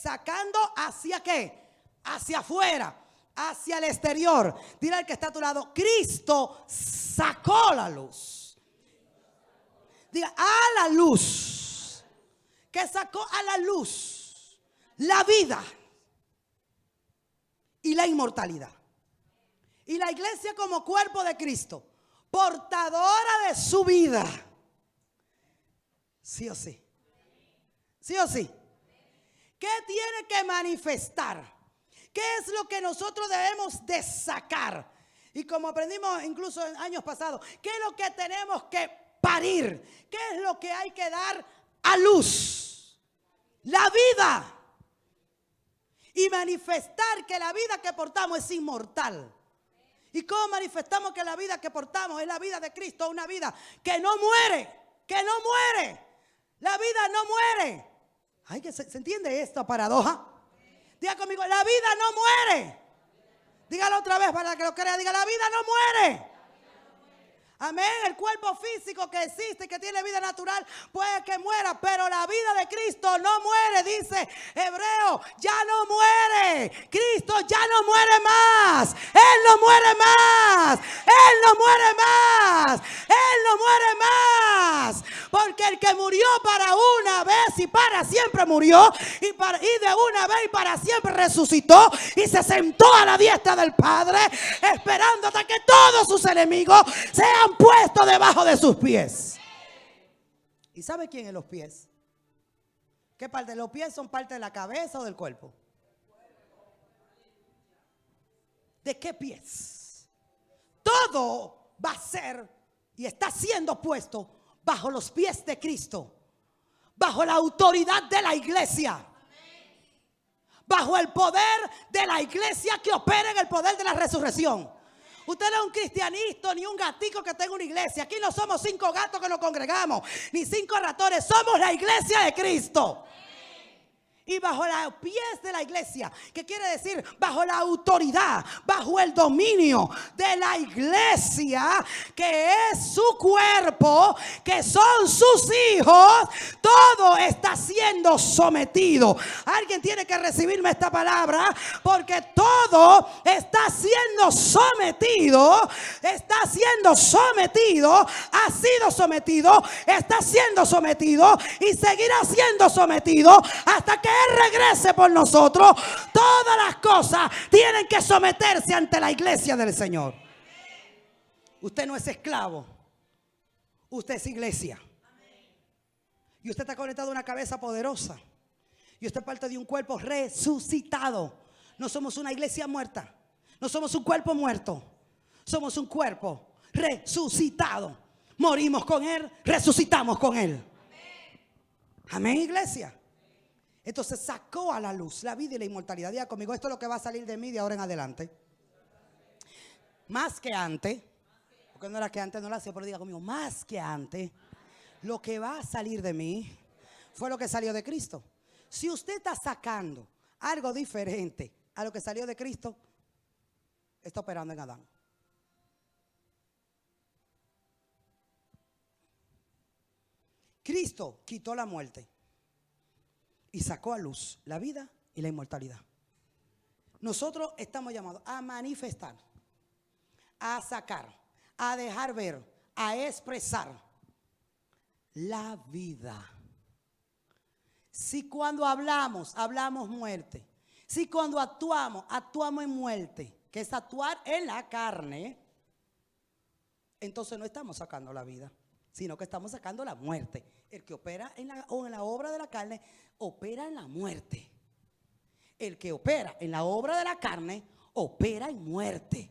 sacando hacia ¿qué? Hacia afuera. Hacia el exterior. Dile al que está a tu lado: Cristo sacó la luz. Diga: a la luz. Que sacó a la luz la vida y la inmortalidad. Y la iglesia como cuerpo de Cristo, portadora de su vida. Sí o sí. Sí o sí. ¿Qué tiene que manifestar? ¿Qué es lo que nosotros debemos de sacar? Y como aprendimos incluso en años pasados, ¿qué es lo que tenemos que parir? ¿Qué es lo que hay que dar a luz? La vida. Y manifestar que la vida que portamos es inmortal. ¿Y cómo manifestamos que la vida que portamos es la vida de Cristo? Una vida que no muere. Que no muere. La vida no muere. Ay, que se entiende esta paradoja. Diga conmigo: la vida no muere. Dígalo otra vez para que lo crea. Diga: la vida no muere. Amén. El cuerpo físico que existe y que tiene vida natural puede que muera, pero la vida de Cristo no muere. Dice Hebreo: ya no muere. Cristo ya no muere más. Él no muere más. Él no muere más. Él no muere más. Porque el que murió para una vez y para siempre murió, y de una vez y para siempre resucitó y se sentó a la diestra del Padre, esperando hasta que todos sus enemigos sean puestos debajo de sus pies. ¿Y sabe quién es los pies? ¿Qué parte? ¿Los pies son parte de la cabeza o del cuerpo? ¿De qué pies? Todo va a ser y está siendo puesto bajo los pies de Cristo, bajo la autoridad de la iglesia, bajo el poder de la iglesia que opera en el poder de la resurrección. Usted no es un cristianito ni un gatico que tenga una iglesia. Aquí no somos 5 gatos que nos congregamos, ni 5 ratones. Somos la iglesia de Cristo. Y bajo los pies de la iglesia, que quiere decir bajo la autoridad, bajo el dominio de la iglesia, que es su cuerpo, que son sus hijos, todo está siendo sometido. Alguien tiene que recibirme esta palabra, porque todo está siendo sometido, está siendo sometido, ha sido sometido, está siendo sometido y seguirá siendo sometido hasta que Él regrese por nosotros. Todas las cosas tienen que someterse ante la iglesia del Señor. Usted no es esclavo, usted es iglesia. Y usted está conectado a una cabeza poderosa. Y usted es parte de un cuerpo resucitado. No somos una iglesia muerta, no somos un cuerpo muerto, somos un cuerpo resucitado. Morimos con Él, resucitamos con Él. Amén, iglesia. Entonces sacó a la luz la vida y la inmortalidad. Diga conmigo, esto es lo que va a salir de mí de ahora en adelante. Más que antes, porque no era que antes no lo hacía, pero diga conmigo, más que antes, lo que va a salir de mí fue lo que salió de Cristo. Si usted está sacando algo diferente a lo que salió de Cristo, está operando en Adán. Cristo quitó la muerte y sacó a luz la vida y la inmortalidad. Nosotros estamos llamados a manifestar, a sacar, a dejar ver, a expresar la vida. Si cuando hablamos muerte, si cuando actuamos en muerte, que es actuar en la carne, entonces no estamos sacando la vida, sino que estamos sacando la muerte. El que opera en la obra de la carne, opera en la muerte. El que opera en la obra de la carne, opera en muerte.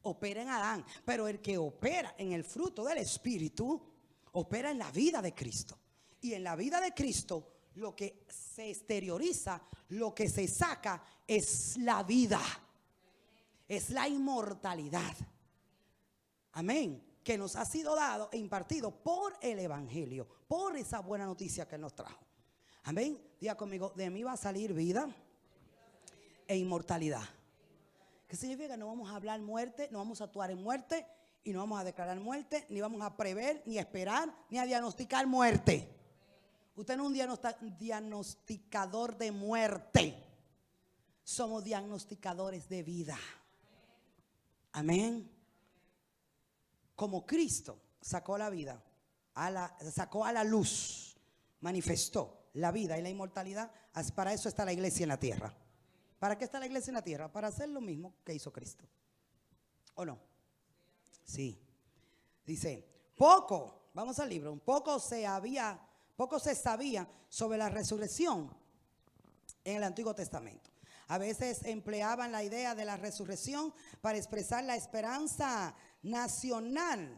Opera en Adán. Pero el que opera en el fruto del Espíritu, opera en la vida de Cristo. Y en la vida de Cristo, lo que se exterioriza, lo que se saca, es la vida. Es la inmortalidad. Amén. Que nos ha sido dado e impartido por el evangelio, por esa buena noticia que Él nos trajo. Amén. Diga conmigo, de mí va a salir vida e inmortalidad. ¿Qué significa? No vamos a hablar muerte, no vamos a actuar en muerte y no vamos a declarar muerte, ni vamos a prever, ni a esperar, ni a diagnosticar muerte. Usted no es un diagnosticador de muerte. Somos diagnosticadores de vida. Amén. Como Cristo sacó la vida, sacó a la luz, manifestó la vida y la inmortalidad, para eso está la iglesia en la tierra. ¿Para qué está la iglesia en la tierra? Para hacer lo mismo que hizo Cristo. ¿O no? Sí. Dice, vamos al libro, poco se sabía sobre la resurrección en el Antiguo Testamento. A veces empleaban la idea de la resurrección para expresar la esperanza nacional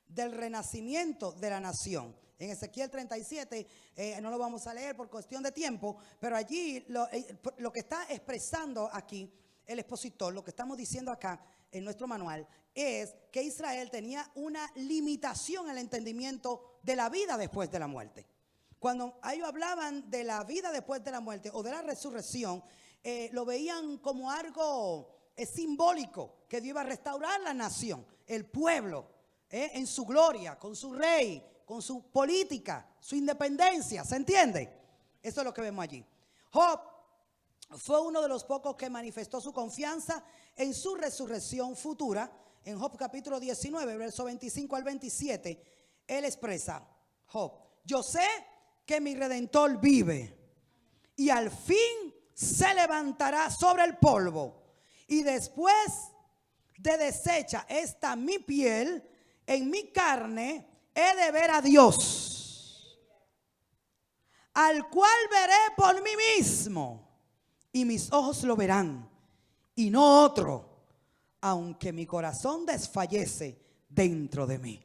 del renacimiento de la nación. En Ezequiel 37, no lo vamos a leer por cuestión de tiempo, pero allí lo que está expresando aquí el expositor, lo que estamos diciendo acá en nuestro manual, es que Israel tenía una limitación en el entendimiento de la vida después de la muerte. Cuando ellos hablaban de la vida después de la muerte o de la resurrección, lo veían como algo simbólico, que Dios iba a restaurar la nación, el pueblo, en su gloria, con su rey, con su política, su independencia. ¿Se entiende? Eso es lo que vemos allí. Job fue uno de los pocos que manifestó su confianza en su resurrección futura. En Job capítulo 19, verso 25 al 27, él expresa, Job, yo sé que mi Redentor vive y al fin se levantará sobre el polvo, y después de deshecha esta mi piel, en mi carne he de ver a Dios, al cual veré por mí mismo, y mis ojos lo verán, y no otro, aunque mi corazón desfallece dentro de mí.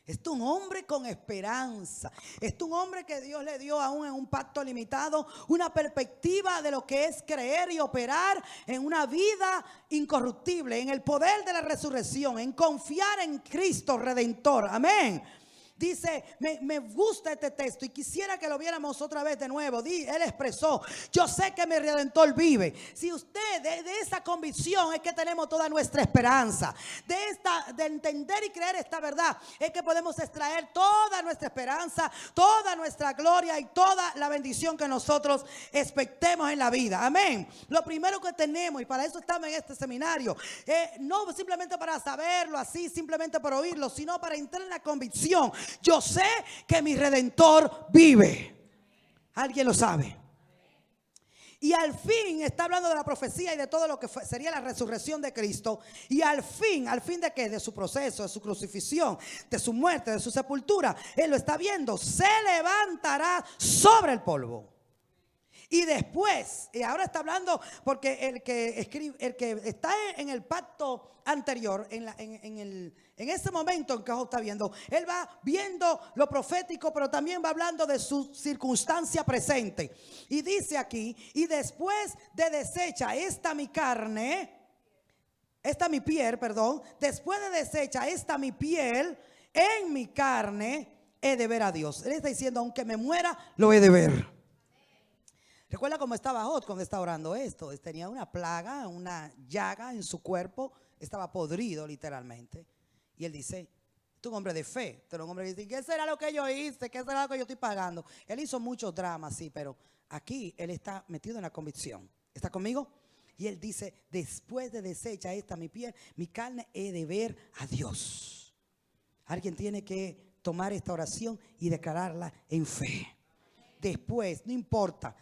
Es un hombre con esperanza. Es un hombre que Dios le dio aún en un pacto limitado una perspectiva de lo que es creer y operar en una vida incorruptible, en el poder de la resurrección, en confiar en Cristo Redentor. Amén. Dice, me gusta este texto y quisiera que lo viéramos otra vez de nuevo. Él expresó, yo sé que mi Redentor vive. Si usted de esa convicción es que tenemos toda nuestra esperanza, de entender y creer esta verdad, es que podemos extraer toda nuestra esperanza, toda nuestra gloria y toda la bendición que nosotros expectemos en la vida. Amén. Lo primero que tenemos, y para eso estamos en este seminario, no simplemente para saberlo así, simplemente para oírlo, sino para entrar en la convicción. Yo sé que mi Redentor vive. ¿Alguien lo sabe? Y al fin está hablando de la profecía y de todo lo que sería la resurrección de Cristo. Y al fin ¿de qué? De su proceso, de su crucifixión, de su muerte, de su sepultura. Él lo está viendo. Se levantará sobre el polvo. Y después, y ahora está hablando porque el que está en el pacto anterior, en ese momento en que Job está viendo, él va viendo lo profético, pero también va hablando de su circunstancia presente. Y dice aquí, y después de deshecha esta mi carne, mi piel, después de deshecha esta mi piel, en mi carne he de ver a Dios. Él está diciendo, aunque me muera, lo he de ver. Recuerda cómo estaba Job cuando estaba orando esto. Tenía una plaga, una llaga en su cuerpo. Estaba podrido literalmente. Y él dice, tú eres un hombre de fe. Tú eres un hombre que dice, ¿qué será lo que yo hice? ¿Qué será lo que yo estoy pagando? Él hizo muchos dramas, sí, pero aquí él está metido en la convicción. ¿Está conmigo? Y él dice, después de deshecha esta mi piel, mi carne he de ver a Dios. Alguien tiene que tomar esta oración y declararla en fe. Después, no importa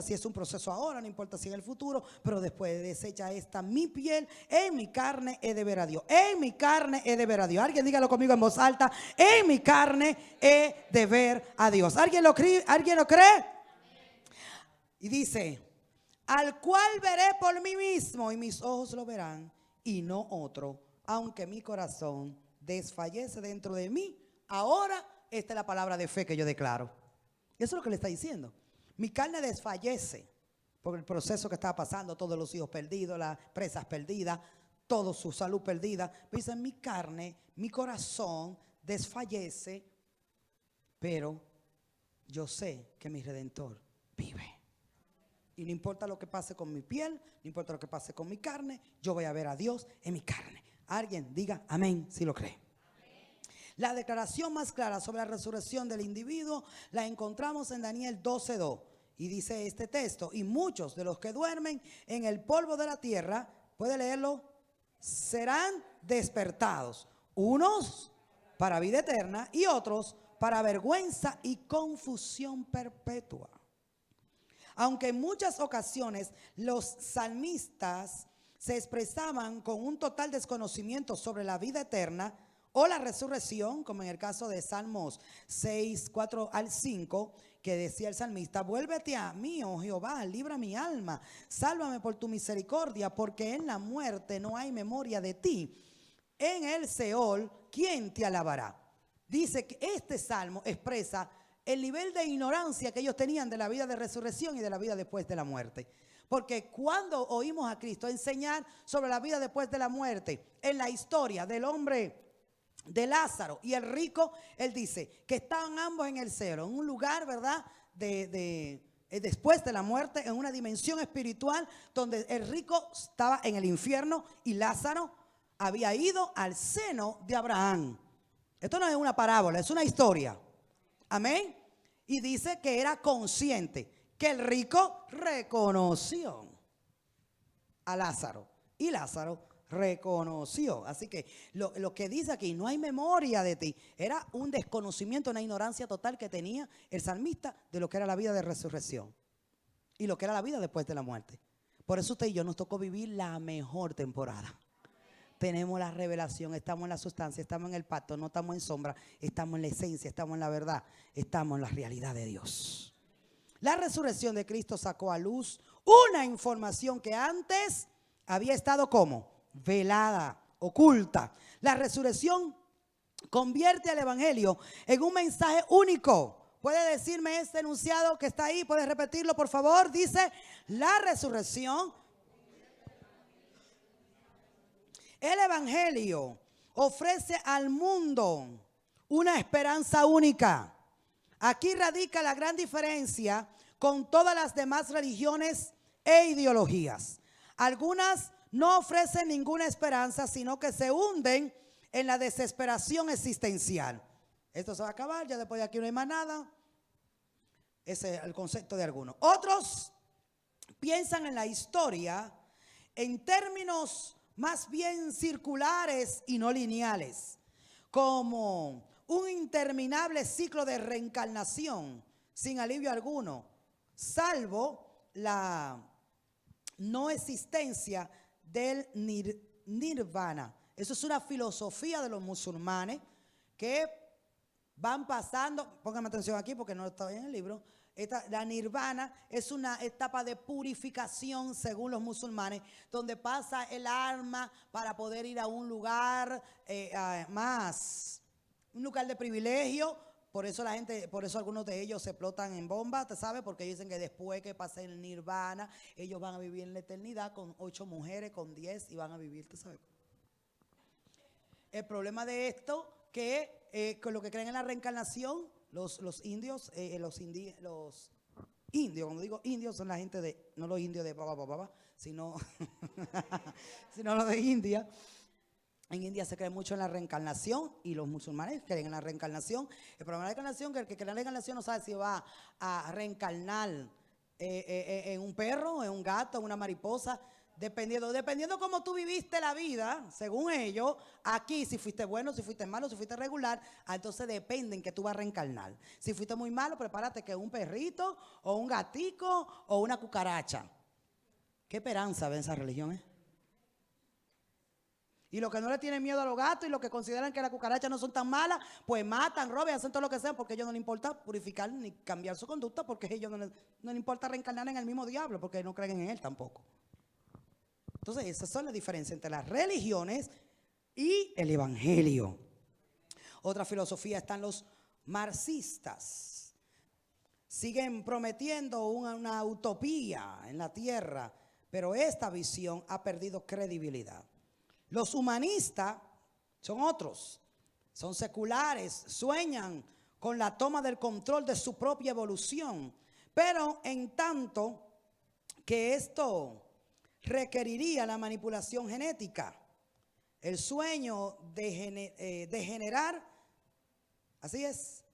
si es un proceso ahora, no importa si en el futuro, pero después de deshecha esta mi piel, en mi carne he de ver a Dios. En mi carne he de ver a Dios. Alguien dígalo conmigo en voz alta. En mi carne he de ver a Dios. ¿Alguien lo cree? ¿Alguien lo cree? Y dice, al cual veré por mí mismo y mis ojos lo verán y no otro, aunque mi corazón desfallece dentro de mí. Ahora esta es la palabra de fe que yo declaro. Eso es lo que le está diciendo. Mi carne desfallece por el proceso que estaba pasando, todos los hijos perdidos, las presas perdidas, toda su salud perdida. Pero dice, mi carne, mi corazón desfallece, pero yo sé que mi Redentor vive. Y no importa lo que pase con mi piel, no importa lo que pase con mi carne, yo voy a ver a Dios en mi carne. Alguien diga amén si lo cree. La declaración más clara sobre la resurrección del individuo la encontramos en Daniel 12:2. Y dice este texto, y muchos de los que duermen en el polvo de la tierra, ¿puede leerlo? Serán despertados, unos para vida eterna y otros para vergüenza y confusión perpetua. Aunque en muchas ocasiones los salmistas se expresaban con un total desconocimiento sobre la vida eterna o la resurrección, como en el caso de Salmos 6, 4 al 5, que decía el salmista, vuélvete a mí, oh Jehová, libra mi alma, sálvame por tu misericordia, porque en la muerte no hay memoria de ti. En el Seol, ¿quién te alabará? Dice que este salmo expresa el nivel de ignorancia que ellos tenían de la vida de resurrección y de la vida después de la muerte. Porque cuando oímos a Cristo enseñar sobre la vida después de la muerte, en la historia del hombre de Lázaro y el rico, él dice que estaban ambos en el cielo, en un lugar, ¿verdad? Después de la muerte, en una dimensión espiritual, donde el rico estaba en el infierno y Lázaro había ido al seno de Abraham. Esto no es una parábola, es una historia. Amén. Y dice que era consciente, que el rico reconoció a Lázaro y Lázaro reconoció. Así que lo que dice aquí, no hay memoria de ti, era un desconocimiento, una ignorancia total que tenía el salmista de lo que era la vida de resurrección y lo que era la vida después de la muerte. Por eso usted y yo nos tocó vivir la mejor temporada. Tenemos la revelación, estamos en la sustancia, estamos en el pacto, no estamos en sombra, estamos en la esencia, estamos en la verdad, estamos en la realidad de Dios. La resurrección de Cristo sacó a luz una información que antes había estado como velada, oculta. La resurrección convierte al evangelio en un mensaje único. ¿Puede decirme este enunciado que está ahí? ¿Puede repetirlo, por favor? Dice, la resurrección. El evangelio ofrece al mundo una esperanza única. Aquí radica la gran diferencia con todas las demás religiones e ideologías. Algunas no ofrecen ninguna esperanza, sino que se hunden en la desesperación existencial. Esto se va a acabar, ya después de aquí no hay más nada. Ese es el concepto de algunos. Otros piensan en la historia en términos más bien circulares y no lineales, como un interminable ciclo de reencarnación sin alivio alguno, salvo la no existencia del nirvana. Eso es una filosofía de los musulmanes que van pasando, pónganme atención aquí porque no está en el libro. La nirvana es una etapa de purificación según los musulmanes, donde pasa el alma para poder ir a un lugar un lugar de privilegio. Por eso la gente, por eso algunos de ellos se explotan en bomba, ¿te sabe? Porque ellos dicen que después que pase el nirvana, ellos van a vivir en la eternidad con 8 mujeres, con 10 y van a vivir, ¿te sabes? El problema de esto que con lo que creen en la reencarnación, los indios, cuando digo indios son la gente de, no los indios de sino, sino los de India. En India se cree mucho en la reencarnación y los musulmanes creen en la reencarnación. El problema de la reencarnación es que el que cree en la reencarnación no sabe si va a reencarnar en un perro, en un gato, en una mariposa. Dependiendo cómo tú viviste la vida, según ellos, aquí si fuiste bueno, si fuiste malo, si fuiste regular, entonces depende en que tú vas a reencarnar. Si fuiste muy malo, prepárate que un perrito o un gatico o una cucaracha. ¿Qué esperanza ven esa religión, Y los que no le tienen miedo a los gatos y los que consideran que las cucarachas no son tan malas, pues matan, roban, hacen todo lo que sea, porque a ellos no les importa purificar ni cambiar su conducta, porque a ellos no les importa reencarnar en el mismo diablo, porque no creen en él tampoco. Entonces, esas son las diferencias entre las religiones y el evangelio. Otra filosofía están los marxistas. Siguen prometiendo una utopía en la tierra, pero esta visión ha perdido credibilidad. Los humanistas son otros, son seculares, sueñan con la toma del control de su propia evolución, pero en tanto que esto requeriría la manipulación genética, el sueño de generar, así es,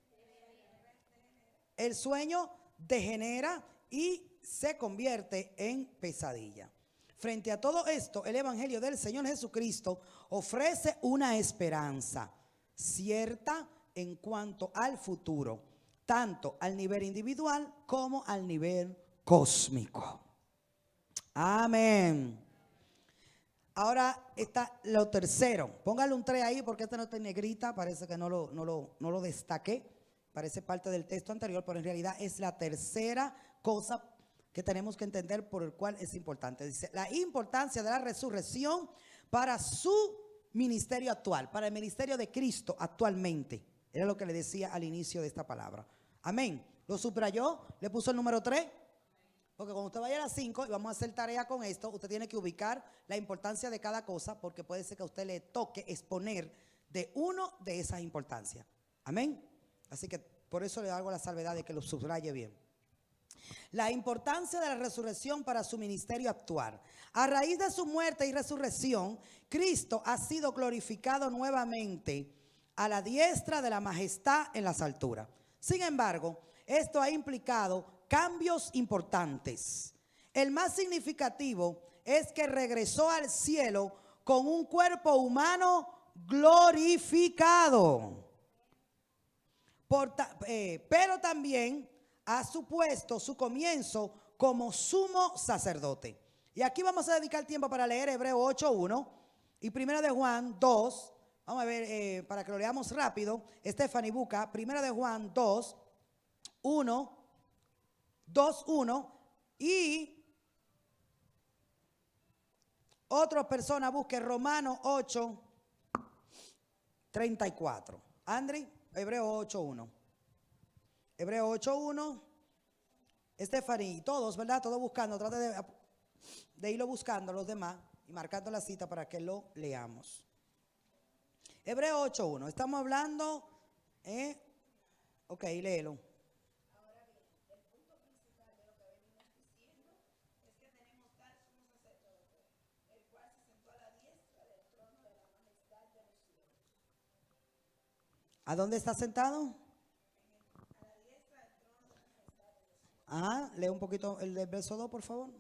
el sueño degenera y se convierte en pesadilla. Frente a todo esto, el evangelio del Señor Jesucristo ofrece una esperanza cierta en cuanto al futuro, tanto al nivel individual como al nivel cósmico. Amén. Ahora está lo tercero. Póngale un 3 ahí porque este no está en negrita. Parece que no lo destaqué. Parece parte del texto anterior, pero en realidad es la tercera cosa que tenemos que entender por el cual es importante. Dice, la importancia de la resurrección para su ministerio actual, para el ministerio de Cristo actualmente. Era lo que le decía al inicio de esta palabra. Amén. ¿Lo subrayó? ¿Le puso el número 3? Porque cuando usted vaya a las 5 y vamos a hacer tarea con esto, usted tiene que ubicar la importancia de cada cosa, porque puede ser que a usted le toque exponer de uno de esas importancias. Amén. Así que por eso le hago la salvedad de que lo subraye bien. La importancia de la resurrección para su ministerio actual. A raíz de su muerte y resurrección, Cristo ha sido glorificado nuevamente a la diestra de la majestad en las alturas. Sin embargo, esto ha implicado cambios importantes. El más significativo es que regresó al cielo con un cuerpo humano glorificado. Pero también ha supuesto su comienzo como sumo sacerdote. Y aquí vamos a dedicar tiempo para leer Hebreos 8:1 y 1 de Juan 2. Vamos a ver, para que lo leamos rápido. Stephanie busca 1 de Juan 2:1 y otra persona busque Romanos 8, 34. Andri, Hebreo 8:1. Hebreo 8:1. Estefaní, todos, ¿verdad? Todos buscando, trate de irlo buscando los demás y marcando la cita para que lo leamos. Hebreo 8:1. Estamos hablando, ok, léelo. Ahora bien, el punto principal de lo que venimos diciendo es que tenemos tal sumo sacerdote, el cual se sentó a la diestra del trono de la majestad de los cielos. ¿A dónde está sentado? A la diestra del trono de la majestad de los cielos. Ajá, lee un poquito el del verso 2, por favor.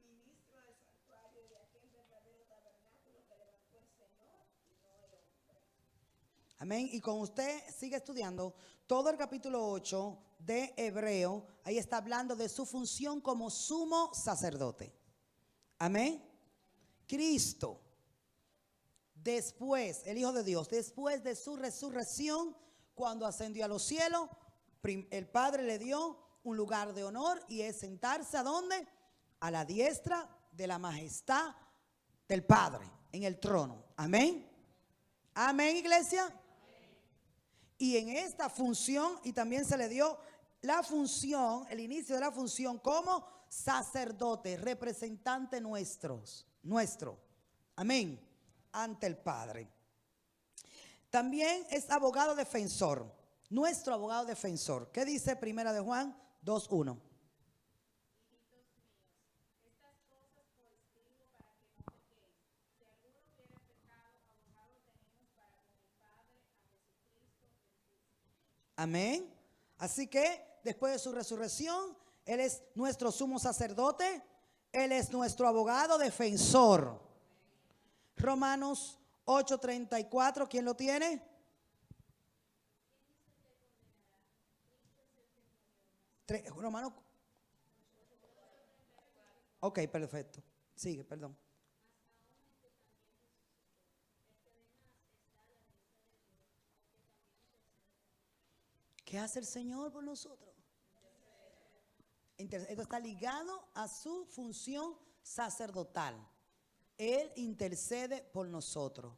Ministro del santuario y de aquel verdadero tabernáculo que levantó el Señor y no el hombre. Amén. Y con usted sigue estudiando todo el capítulo 8 de Hebreo. Ahí está hablando de su función como sumo sacerdote. Amén. Cristo, después, el Hijo de Dios, después de su resurrección, cuando ascendió a los cielos, el Padre le dio un lugar de honor y es sentarse ¿a dónde? A la diestra de la majestad del Padre, en el trono. Amén. Amén, iglesia. Amén. Y en esta función, y también se le dio la función, el inicio de la función como sacerdote, representante nuestro. Amén. Ante el Padre. También es abogado defensor, nuestro abogado defensor. ¿Qué dice Primera de Juan 2:1? Amén. Así que después de su resurrección, Él es nuestro sumo sacerdote, Él es nuestro abogado defensor. Romanos 8:34, ¿quién lo tiene? Romanos. Ok, perfecto. Sigue, perdón. ¿Qué hace el Señor por nosotros? Esto está ligado a su función sacerdotal. Él intercede por nosotros.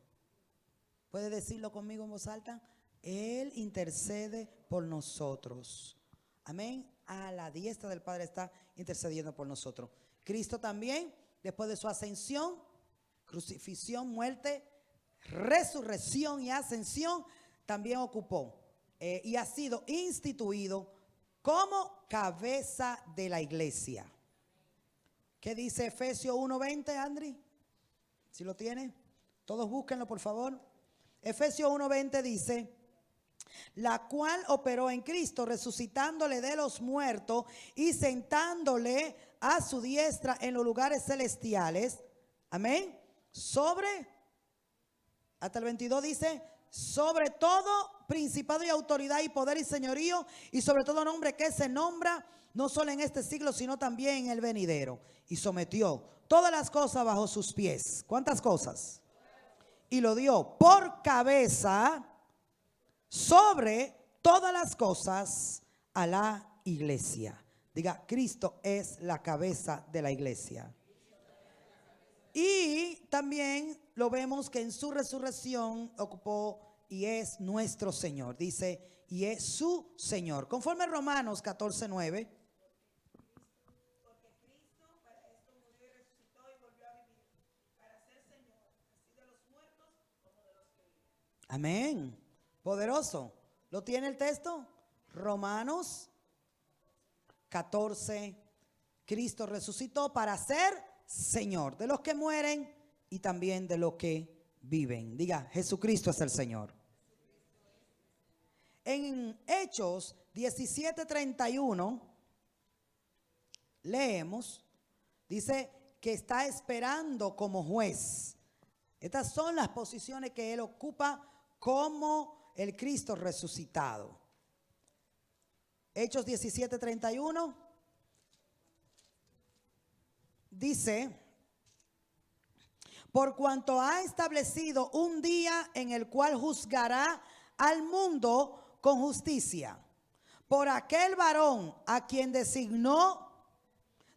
¿Puede decirlo conmigo en voz alta? Él intercede por nosotros. Amén. A la diestra del Padre está intercediendo por nosotros. Cristo también, después de su ascensión, crucifixión, muerte, resurrección y ascensión, también ocupó y ha sido instituido como cabeza de la iglesia. ¿Qué dice Efesios 1:20, Andri? Si lo tiene, todos búsquenlo por favor. Efesios 1:20 dice: la cual operó en Cristo, resucitándole de los muertos y sentándole a su diestra en los lugares celestiales. Amén. Hasta el 22 dice, sobre todo principado y autoridad y poder y señorío, y sobre todo nombre que se nombra, no solo en este siglo, sino también en el venidero. Y sometió todas las cosas bajo sus pies. ¿Cuántas cosas? Y lo dio por cabeza sobre todas las cosas a la iglesia. Diga, Cristo es la cabeza de la iglesia. Y también lo vemos que en su resurrección ocupó y es nuestro Señor. Dice, y es su Señor. Conforme a Romanos 14:9. Porque Cristo para esto murió y resucitó y volvió a vivir, para ser Señor, así de los muertos como de los que viven. Amén. Poderoso. ¿Lo tiene el texto? Romanos 14. Cristo resucitó para ser Señor de los que mueren y también de los que viven. Diga, Jesucristo es el Señor. En Hechos 17:31 leemos, dice que está esperando como juez. Estas son las posiciones que él ocupa como el Cristo resucitado. Hechos 17:31 dice: por cuanto ha establecido un día en el cual juzgará al mundo con justicia, por aquel varón a quien designó,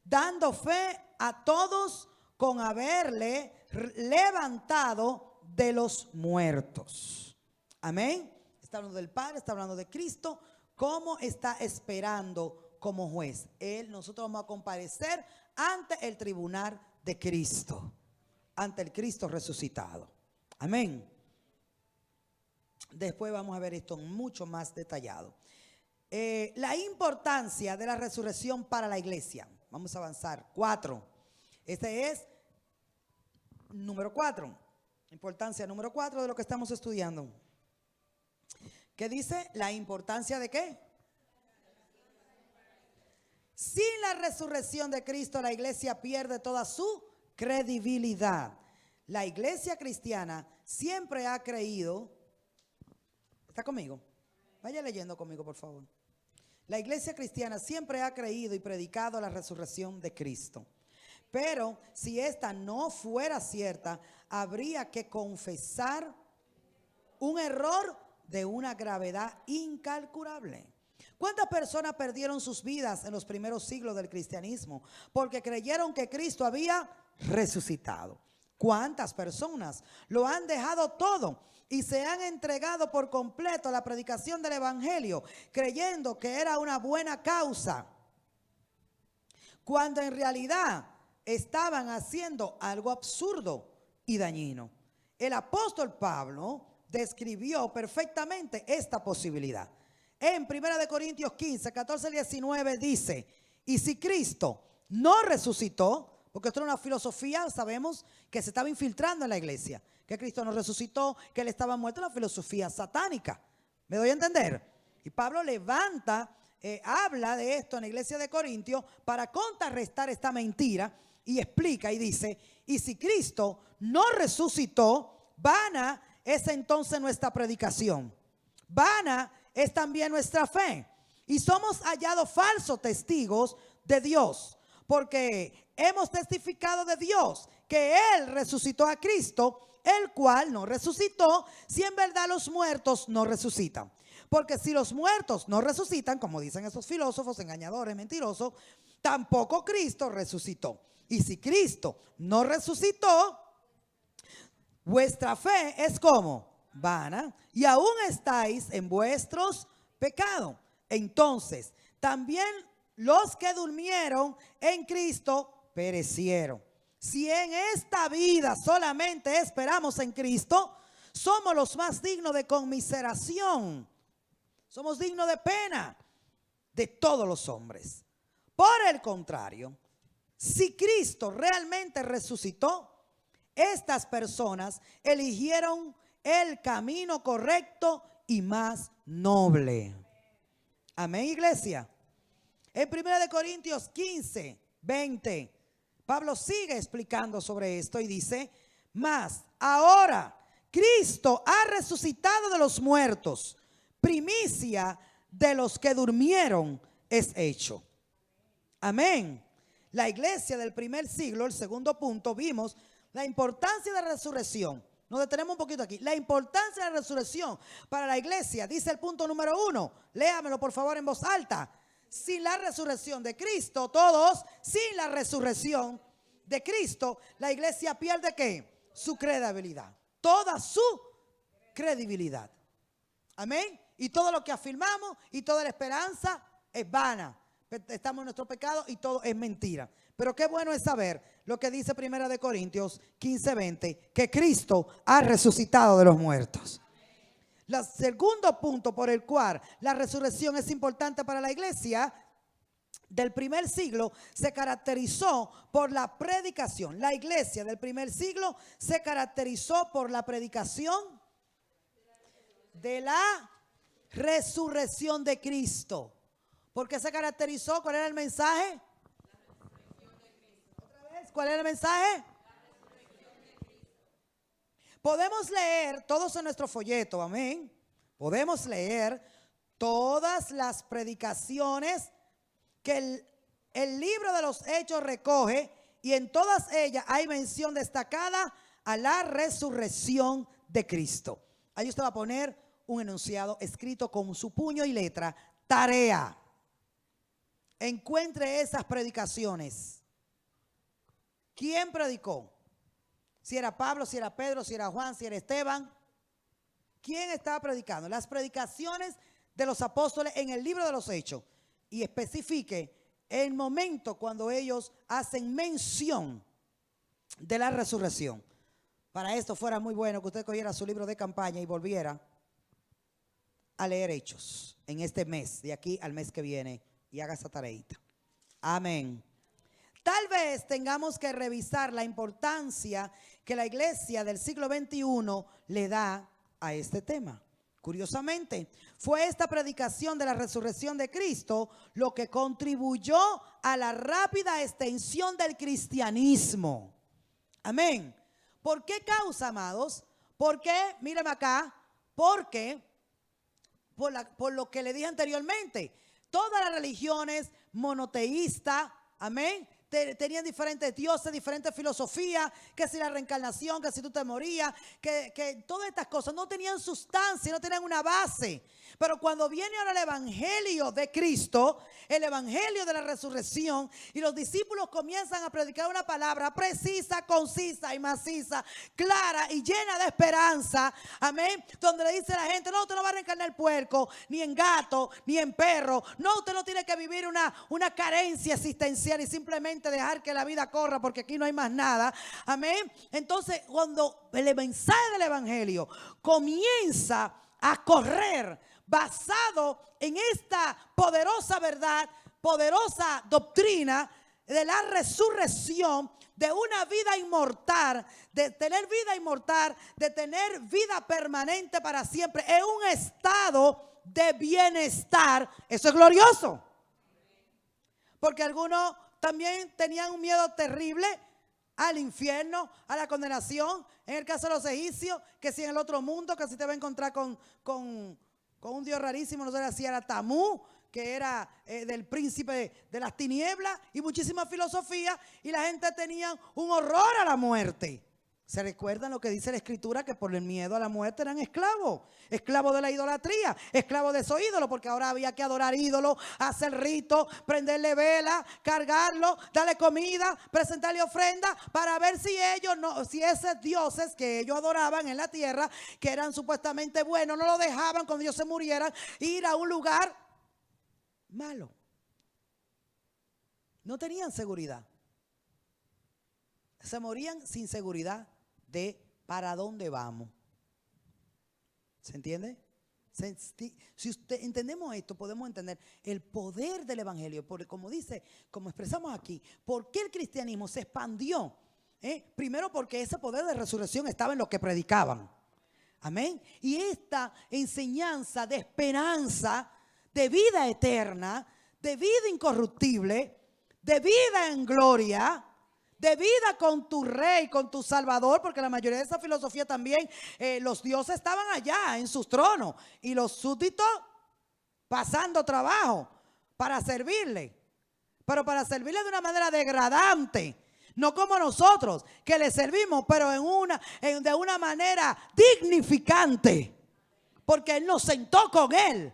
dando fe a todos con haberle levantado de los muertos. Amén. Está hablando del Padre, está hablando de Cristo. ¿Cómo está esperando como juez? Nosotros vamos a comparecer ante el tribunal de Cristo, ante el Cristo resucitado. Amén. Después vamos a ver esto mucho más detallado. La importancia de la resurrección para la iglesia. Vamos a avanzar. 4. Este es número 4. Importancia número 4 de lo que estamos estudiando. ¿Qué dice? La importancia de qué. Sin la resurrección de Cristo, la iglesia pierde toda su credibilidad. La iglesia cristiana siempre ha creído. ¿Está conmigo? Vaya leyendo conmigo, por favor. La iglesia cristiana siempre ha creído y predicado la resurrección de Cristo. Pero si esta no fuera cierta, habría que confesar un error de una gravedad incalculable. ¿Cuántas personas perdieron sus vidas en los primeros siglos del cristianismo porque creyeron que Cristo había resucitado? ¿Cuántas personas lo han dejado todo y se han entregado por completo a la predicación del evangelio, creyendo que era una buena causa, cuando en realidad estaban haciendo algo absurdo y dañino? El apóstol Pablo describió perfectamente esta posibilidad. En 1 Corintios 15, 14 al 19 dice: y si Cristo no resucitó, porque esto era una filosofía, sabemos, que se estaba infiltrando en la iglesia, que Cristo no resucitó, que él estaba muerto, en la filosofía satánica. ¿Me doy a entender? Y Pablo levanta, habla de esto en la iglesia de Corintios para contrarrestar esta mentira y explica y dice: y si Cristo no resucitó, vana es entonces nuestra predicación, vana es también nuestra fe, y somos hallados falsos testigos de Dios, porque hemos testificado de Dios que Él resucitó a Cristo, el cual no resucitó, si en verdad los muertos no resucitan. Porque si los muertos no resucitan, como dicen esos filósofos engañadores, mentirosos, tampoco Cristo resucitó. Y si Cristo no resucitó, vuestra fe es como vana, y aún estáis en vuestros pecados. Entonces, también los que durmieron en Cristo perecieron. Si en esta vida solamente esperamos en Cristo, somos los más dignos de conmiseración. Somos dignos de pena de todos los hombres. Por el contrario, si Cristo realmente resucitó, estas personas eligieron el camino correcto y más noble. Amén, iglesia. En 1 Corintios 15, 20, Pablo sigue explicando sobre esto y dice: mas ahora Cristo ha resucitado de los muertos, primicia de los que durmieron es hecho. Amén. La iglesia del primer siglo, el segundo punto, vimos la importancia de la resurrección. Nos detenemos un poquito aquí. La importancia de la resurrección para la iglesia, dice el punto número 1. Léamelo por favor en voz alta. Sin la resurrección de Cristo, todos, sin la resurrección de Cristo, la iglesia pierde ¿qué? Su credibilidad. Toda su credibilidad. Amén. Y todo lo que afirmamos y toda la esperanza es vana. Estamos en nuestro pecado y todo es mentira. Pero qué bueno es saber lo que dice 1 Corintios 15, 20, que Cristo ha resucitado de los muertos. El segundo punto por el cual la resurrección es importante para la iglesia del primer siglo se caracterizó por la predicación. La iglesia del primer siglo se caracterizó por la predicación de la resurrección de Cristo. ¿Por qué se caracterizó? ¿Cuál era el mensaje? ¿Otra vez? ¿Cuál era el mensaje? Podemos leer todos en nuestro folleto, amén. Podemos leer todas las predicaciones que el libro de los Hechos recoge, y en todas ellas hay mención destacada a la resurrección de Cristo. Ahí usted va a poner un enunciado escrito con su puño y letra: tarea. Encuentre esas predicaciones. ¿Quién predicó? Si era Pablo, si era Pedro, si era Juan, si era Esteban. ¿quién estaba predicando? Las predicaciones de los apóstoles en el libro de los Hechos. Y especifique el momento cuando ellos hacen mención de la resurrección. Para esto fuera muy bueno que usted cogiera su libro de campaña y volviera a leer Hechos en este mes, de aquí al mes que viene, y haga esa tareita. Amén. Tal vez tengamos que revisar la importancia que la iglesia del siglo XXI le da a este tema. Curiosamente, fue esta predicación de la resurrección de Cristo lo que contribuyó a la rápida extensión del cristianismo. Amén. ¿Por qué causa, amados? ¿Por qué? Mírame acá. Porque, por lo que le dije anteriormente, todas las religiones monoteístas, amén, tenían diferentes dioses, diferentes filosofías, que si la reencarnación, que si tú te morías, que todas estas cosas no tenían sustancia, no tenían una base. Pero cuando viene ahora el evangelio de Cristo, el evangelio de la resurrección, y los discípulos comienzan a predicar una palabra precisa, concisa y maciza, clara y llena de esperanza, amén, donde le dice a la gente, no, usted no va a reencarnar el puerco, ni en gato, ni en perro, no, usted no tiene que vivir una carencia existencial y simplemente dejar que la vida corra porque aquí no hay más nada, amén. Entonces, cuando el mensaje del evangelio comienza a correr basado en esta poderosa verdad, poderosa doctrina de la resurrección, de una vida inmortal, de tener vida inmortal, de tener vida permanente para siempre, en un estado de bienestar, eso es glorioso. Porque algunos también tenían un miedo terrible al infierno, a la condenación. En el caso de los egipcios, que si en el otro mundo, que si te va a encontrar con un dios rarísimo, no sé si era Tamú, que era del príncipe de las tinieblas, y muchísimas filosofías, y la gente tenía un horror a la muerte. ¿Se recuerdan lo que dice la escritura? Que por el miedo a la muerte eran esclavos, esclavos de la idolatría, esclavos de esos ídolos, porque ahora había que adorar ídolos, hacer ritos, prenderle vela, cargarlo, darle comida, presentarle ofrenda, para ver si ellos, si esos dioses que ellos adoraban en la tierra, que eran supuestamente buenos, no lo dejaban cuando ellos se murieran, ir a un lugar malo. No tenían seguridad. Se morían sin seguridad de para dónde vamos. ¿Se entiende? Si entendemos esto, podemos entender el poder del evangelio. Porque como expresamos aquí, ¿por qué el cristianismo se expandió? Primero porque ese poder de resurrección estaba en lo que predicaban. Amén. Y esta enseñanza de esperanza, de vida eterna, de vida incorruptible, de vida en gloria, de vida con tu rey, con tu salvador, porque la mayoría de esa filosofía también, los dioses estaban allá en sus tronos y los súbditos pasando trabajo para servirle, pero para servirle de una manera degradante, no como nosotros que le servimos, pero de una manera dignificante, porque Él nos sentó con Él.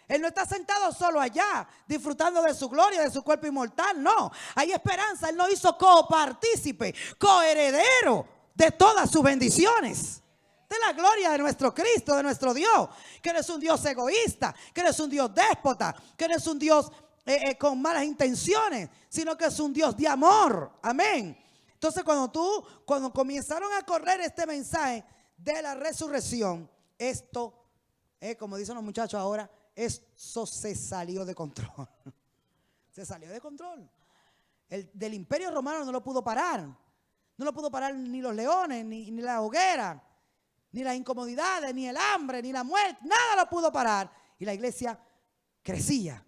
Él no está sentado solo allá, disfrutando de su gloria, de su cuerpo inmortal. No, hay esperanza. Él nos hizo copartícipe, coheredero de todas sus bendiciones. De la gloria de nuestro Cristo, de nuestro Dios. Que no es un Dios egoísta, que no es un Dios déspota, que no es un Dios con malas intenciones, sino que es un Dios de amor. Amén. Entonces cuando comenzaron a correr este mensaje de la resurrección, esto, como dicen los muchachos ahora, eso se salió de control. Se salió de control. Del imperio romano no lo pudo parar. No lo pudo parar ni los leones, ni la hoguera, ni las incomodidades, ni el hambre, ni la muerte. Nada lo pudo parar. Y la iglesia crecía,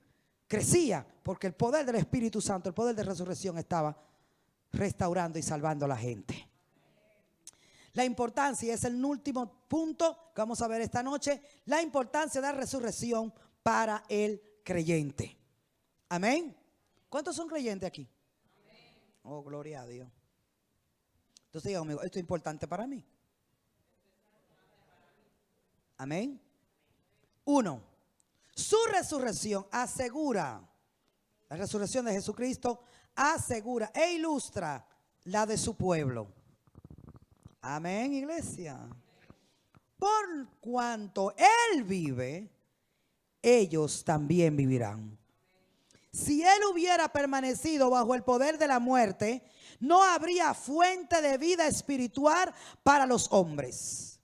porque el poder del Espíritu Santo, el poder de resurrección estaba restaurando y salvando a la gente. La importancia, es el último punto que vamos a ver esta noche, la importancia de la resurrección para el creyente. Amén. ¿Cuántos son creyentes aquí? Amén. Oh, gloria a Dios. Entonces diga conmigo, esto es importante para mí. Amén. 1. Su resurrección asegura, la resurrección de Jesucristo asegura e ilustra la de su pueblo. Amén, iglesia. por cuanto Él vive, ellos también vivirán. Si Él hubiera permanecido bajo el poder de la muerte, no habría fuente de vida espiritual para los hombres.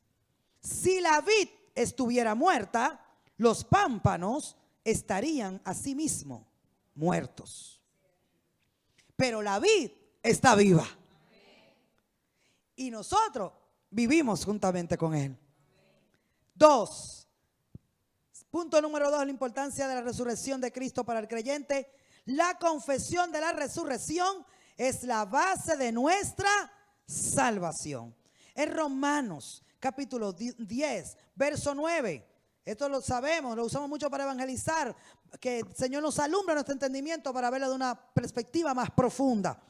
Si la vid estuviera muerta, los pámpanos estarían asimismo muertos. Pero la vid está viva. Y nosotros vivimos juntamente con Él. 2. Punto número 2, la importancia de la resurrección de Cristo para el creyente. La confesión de la resurrección es la base de nuestra salvación. En Romanos capítulo 10, verso 9. Esto lo sabemos, lo usamos mucho para evangelizar, que el Señor nos alumbra nuestro entendimiento para verlo de una perspectiva más profunda.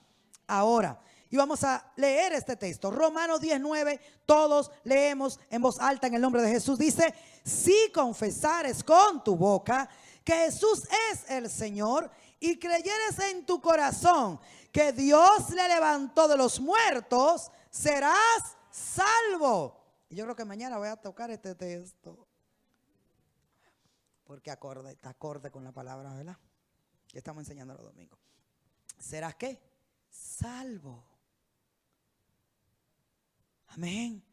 Ahora, y vamos a leer este texto. Romanos 10:9, todos leemos en voz alta en el nombre de Jesús. Dice, si confesares con tu boca que Jesús es el Señor y creyeres en tu corazón que Dios le levantó de los muertos, serás salvo. Y yo creo que mañana voy a tocar este texto, porque está acorde con la palabra, ¿verdad? Que estamos enseñando los domingos. ¿Serás qué? Salvo. Amén.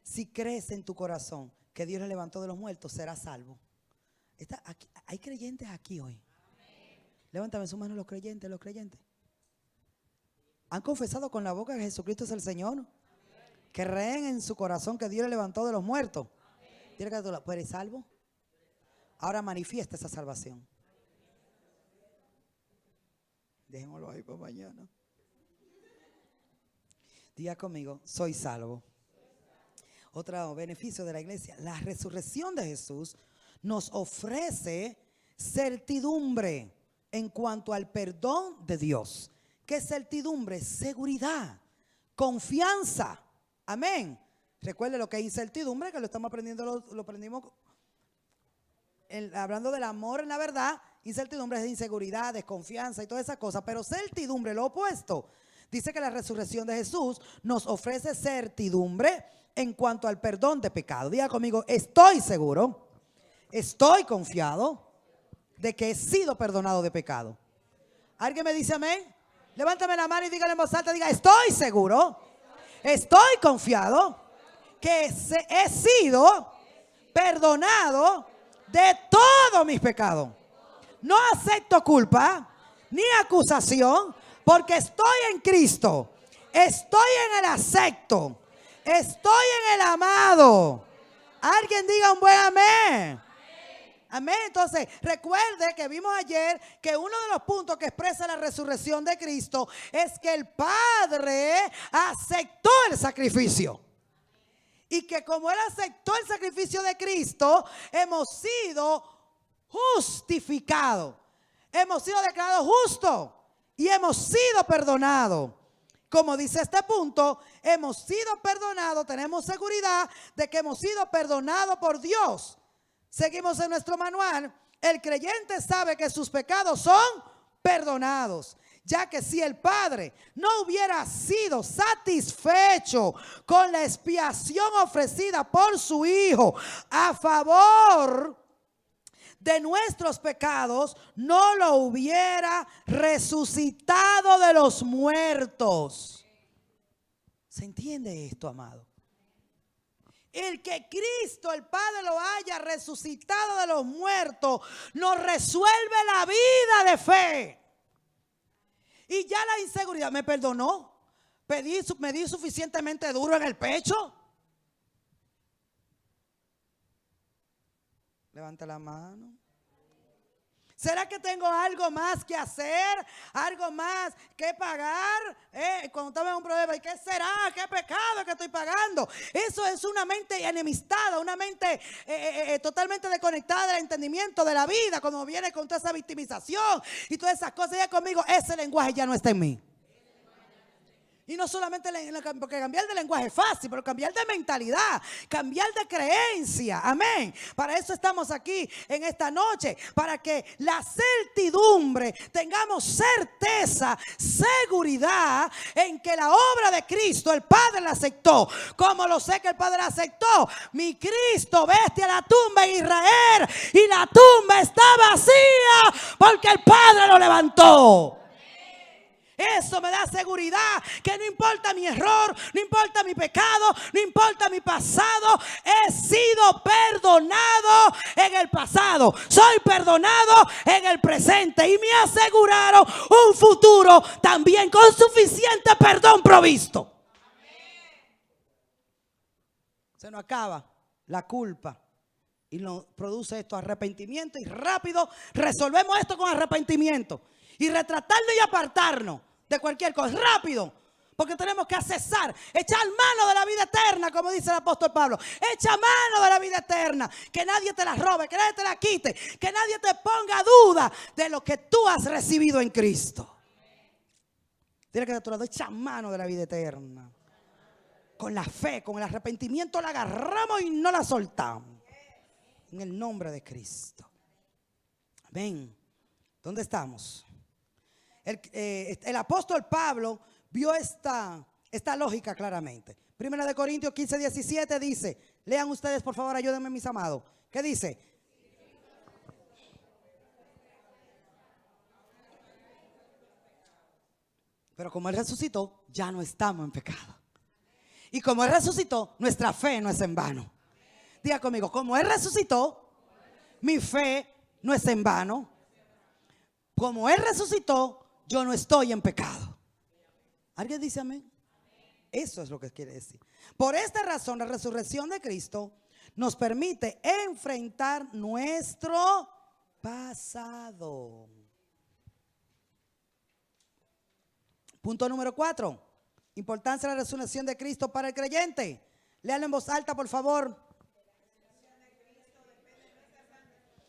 Si crees en tu corazón que Dios le levantó de los muertos, serás salvo. Hay creyentes aquí hoy. Levántame su mano los creyentes, los creyentes. ¿Han confesado con la boca que Jesucristo es el Señor? Que creen en su corazón que Dios le levantó de los muertos. Dile que a tu lado, ¿eres salvo? Ahora manifiesta esa salvación. Dejémoslo ahí para mañana. Diga conmigo, soy salvo. Otro beneficio de la iglesia, la resurrección de Jesús nos ofrece certidumbre en cuanto al perdón de Dios. ¿Qué es certidumbre? Seguridad, confianza. Amén. Recuerde lo que es incertidumbre, que lo estamos aprendiendo, lo aprendimos hablando del amor en la verdad. Incertidumbre es de inseguridad, desconfianza y todas esas cosas. Pero certidumbre, lo opuesto. Dice que la resurrección de Jesús nos ofrece certidumbre en cuanto al perdón de pecado. Diga conmigo, estoy seguro, estoy confiado de que he sido perdonado de pecado. ¿Alguien me dice amén? Levántame la mano y dígale en voz alta, diga, estoy seguro, estoy confiado que he sido perdonado de todos mis pecados. No acepto culpa ni acusación, porque estoy en Cristo, estoy en el acepto, estoy en el amado. Alguien diga un buen amén. Amén. Entonces, recuerde que vimos ayer que uno de los puntos que expresa la resurrección de Cristo es que el Padre aceptó el sacrificio. Y que como Él aceptó el sacrificio de Cristo, hemos sido justificados. Hemos sido declarados justos y hemos sido perdonados. Como dice este punto, hemos sido perdonados, tenemos seguridad de que hemos sido perdonados por Dios. Seguimos en nuestro manual. El creyente sabe que sus pecados son perdonados, ya que si el Padre no hubiera sido satisfecho con la expiación ofrecida por su Hijo a favor de nuestros pecados, no lo hubiera resucitado de los muertos. ¿Se entiende esto, amado? El que Cristo, el Padre, lo haya resucitado de los muertos, nos resuelve la vida de fe. Y ya la inseguridad, ¿me perdonó? ¿Me di suficientemente duro en el pecho? Levanta la mano. ¿Será que tengo algo más que hacer? ¿Algo más que pagar? Cuando estamos en un problema, ¿y qué será? ¿Qué pecado que estoy pagando? Eso es una mente enemistada, una mente totalmente desconectada del entendimiento de la vida, cuando viene con toda esa victimización y todas esas cosas. Ya conmigo, ese lenguaje ya no está en mí. Y no solamente porque cambiar de lenguaje es fácil, pero cambiar de mentalidad, cambiar de creencia. Amén. Para eso estamos aquí en esta noche, para que la certidumbre, tengamos certeza, seguridad en que la obra de Cristo, el Padre la aceptó. Como lo sé que el Padre la aceptó, mi Cristo vete a la tumba en Israel y la tumba está vacía porque el Padre lo levantó. Eso me da seguridad que no importa mi error, no importa mi pecado, no importa mi pasado, he sido perdonado en el pasado, soy perdonado en el presente y me aseguraron un futuro también con suficiente perdón provisto. Se nos acaba la culpa y nos produce esto arrepentimiento y rápido resolvemos esto con arrepentimiento y retratarnos y apartarnos de cualquier cosa, rápido, porque tenemos que accesar, echar mano de la vida eterna, como dice el apóstol Pablo. Echa mano de la vida eterna, que nadie te la robe, que nadie te la quite, que nadie te ponga duda de lo que tú has recibido en Cristo. Dile que de tu lado, echa mano de la vida eterna. Con la fe, con el arrepentimiento la agarramos y no la soltamos. En el nombre de Cristo. Amén. ¿Dónde estamos? El apóstol Pablo vio esta lógica claramente. Primera de Corintios 15:17 dice, lean ustedes por favor, ayúdenme mis amados. ¿Qué dice? Pero como Él resucitó, ya no estamos en pecado. Y como Él resucitó, nuestra fe no es en vano. Diga conmigo, como Él resucitó, mi fe no es en vano. Como Él resucitó, yo no estoy en pecado. ¿Alguien dice amén? Eso es lo que quiere decir. Por esta razón, la resurrección de Cristo nos permite enfrentar nuestro pasado. Punto número 4. Importancia de la resurrección de Cristo para el creyente. Léalo en voz alta, por favor.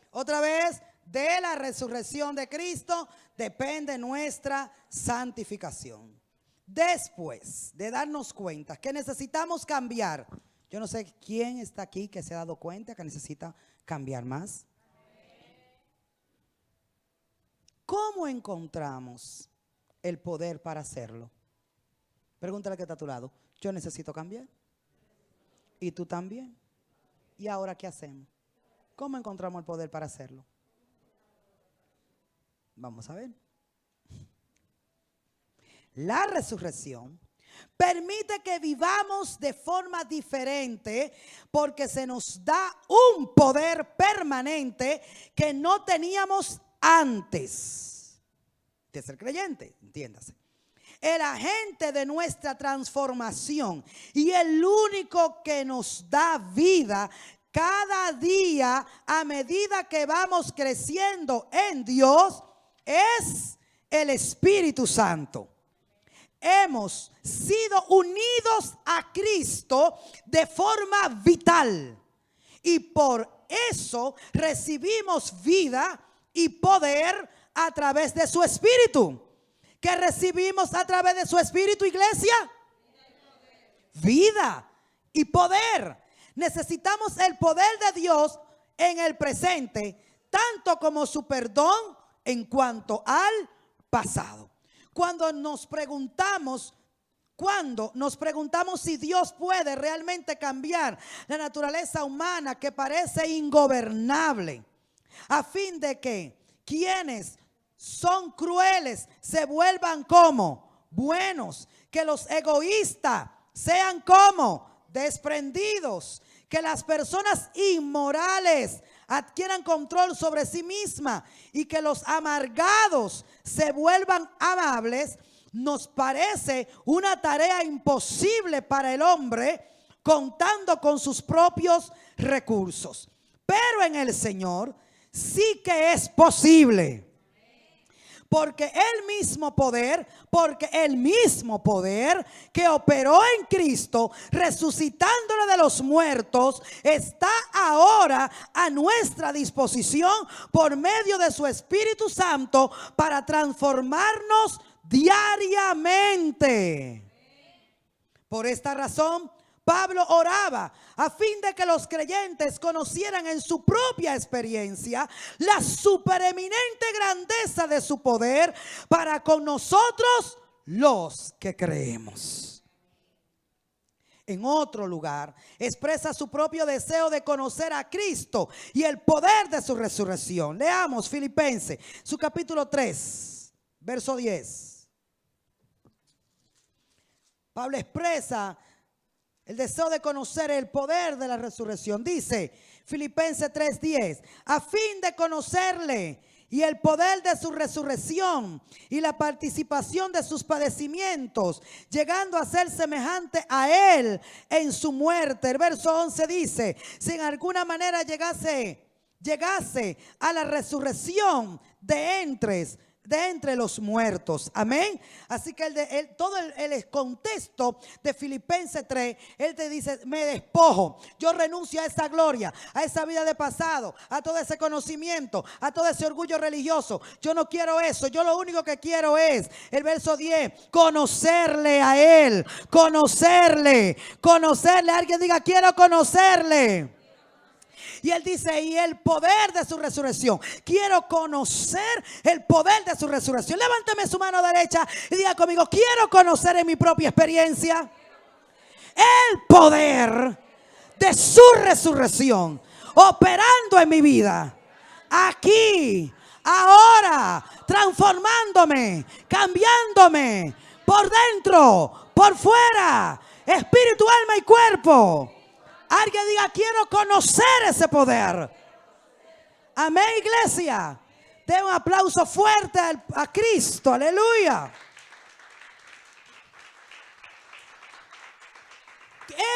Otra vez. De la resurrección de Cristo depende nuestra santificación. Después de darnos cuenta que necesitamos cambiar, yo no sé quién está aquí que se ha dado cuenta que necesita cambiar más. ¿Cómo encontramos el poder para hacerlo? Pregúntale que está a tu lado. Yo necesito cambiar. Y tú también. ¿Y ahora qué hacemos? ¿Cómo encontramos el poder para hacerlo? Vamos a ver. La resurrección permite que vivamos de forma diferente porque se nos da un poder permanente que no teníamos antes de ser creyente, entiéndase. El agente de nuestra transformación y el único que nos da vida cada día a medida que vamos creciendo en Dios es el Espíritu Santo. Hemos sido unidos a Cristo de forma vital y por eso recibimos vida y poder a través de su Espíritu. ¿Qué recibimos a través de su Espíritu, iglesia? Vida y poder. Necesitamos el poder de Dios en el presente, tanto como su perdón en cuanto al pasado. Cuando nos preguntamos si Dios puede realmente cambiar la naturaleza humana que parece ingobernable, a fin de que quienes son crueles se vuelvan como buenos, que los egoístas sean como desprendidos, que las personas inmorales adquieran control sobre sí mismas y que los amargados se vuelvan amables, nos parece una tarea imposible para el hombre contando con sus propios recursos. Pero en el Señor sí que es posible. Porque el mismo poder que operó en Cristo, resucitándolo de los muertos, está ahora a nuestra disposición por medio de su Espíritu Santo para transformarnos diariamente. Por esta razón, Pablo oraba a fin de que los creyentes conocieran en su propia experiencia la supereminente grandeza de su poder para con nosotros los que creemos. En otro lugar, expresa su propio deseo de conocer a Cristo y el poder de su resurrección. Leamos Filipenses, su capítulo 3, verso 10. Pablo expresa el deseo de conocer el poder de la resurrección. Dice Filipenses 3:10, a fin de conocerle y el poder de su resurrección y la participación de sus padecimientos, llegando a ser semejante a él en su muerte. El verso 11 dice, si en alguna manera llegase a la resurrección de entre los muertos. Amén. Así que todo el contexto de Filipenses 3, él te dice, me despojo, yo renuncio a esa gloria, a esa vida de pasado, a todo ese conocimiento, a todo ese orgullo religioso. Yo no quiero eso, yo lo único que quiero es, el verso 10, conocerle a él, conocerle. Alguien diga, quiero conocerle. Y él dice, y el poder de su resurrección. Quiero conocer el poder de su resurrección. Levánteme su mano derecha y diga conmigo, quiero conocer en mi propia experiencia el poder de su resurrección operando en mi vida, aquí, ahora, transformándome, cambiándome por dentro, por fuera, espíritu, alma y cuerpo. Alguien diga, quiero conocer ese poder. Amén, iglesia. Den un aplauso fuerte a Cristo. Aleluya.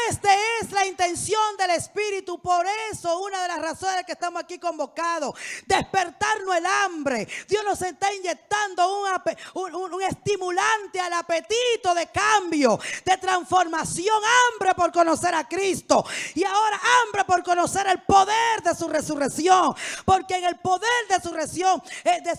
Esta es la intención del Espíritu. Por eso, una de las razones que estamos aquí convocados, despertarnos el hambre. Dios nos está inyectando un estimulante al apetito de cambio, de transformación, hambre por conocer a Cristo. Y ahora hambre por conocer el poder de su resurrección. Porque en el poder de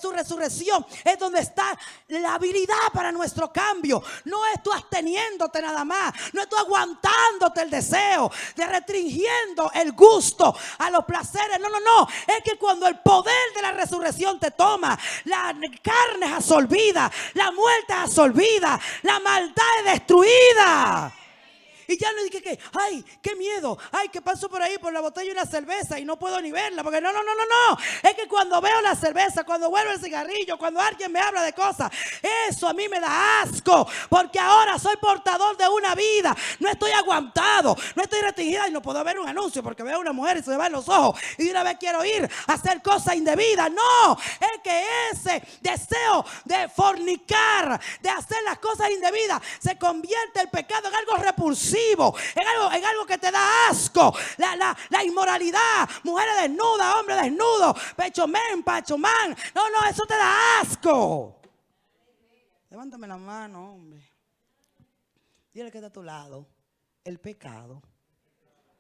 su resurrección es donde está la habilidad para nuestro cambio. No es tú absteniéndote nada más, no es tú aguantándote el deseo, de restringiendo el gusto a los placeres. No, es que cuando el poder de la resurrección te toma, la carne es absorbida, la muerte es absorbida, la maldad es destruida. Y ya no dije que, ay, qué miedo, ay, que paso por ahí por la botella de una cerveza y no puedo ni verla, porque no. Es que cuando veo la cerveza, cuando vuelvo el cigarrillo, cuando alguien me habla de cosas, eso a mí me da asco, porque ahora soy portador de una vida, no estoy aguantado, no estoy restringida y no puedo ver un anuncio porque veo a una mujer y se me van los ojos y de una vez quiero ir a hacer cosas indebidas. No, es que ese deseo de fornicar, de hacer las cosas indebidas, se convierte el pecado en algo repulsivo. En algo que te da asco. La inmoralidad, mujeres desnudas, hombres desnudos, pecho man. No, eso te da asco. Levántame la mano, hombre. Dile que está a tu lado. El pecado,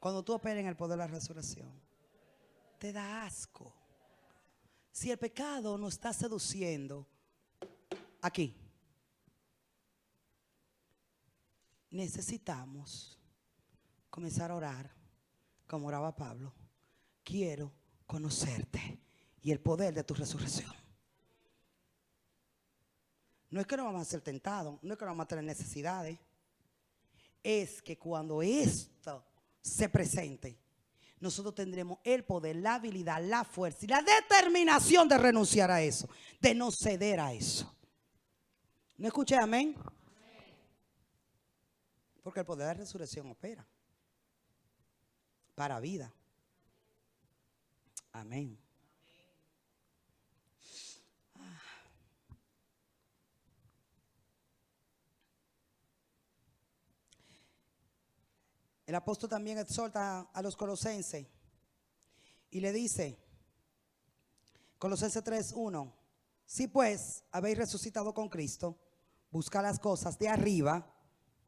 cuando tú operas en el poder de la resurrección, te da asco. Si el pecado nos está seduciendo, aquí necesitamos comenzar a orar como oraba Pablo. Quiero conocerte y el poder de tu resurrección. No es que no vamos a ser tentados, no es que no vamos a tener necesidades. Es que cuando esto se presente, nosotros tendremos el poder, la habilidad, la fuerza y la determinación de renunciar a eso, de no ceder a eso. ¿No escuché amén? Porque el poder de la resurrección opera para vida. Amén. El apóstol también exhorta a los colosenses y le dice, Colosenses 3:1, si pues habéis resucitado con Cristo, buscad las cosas de arriba,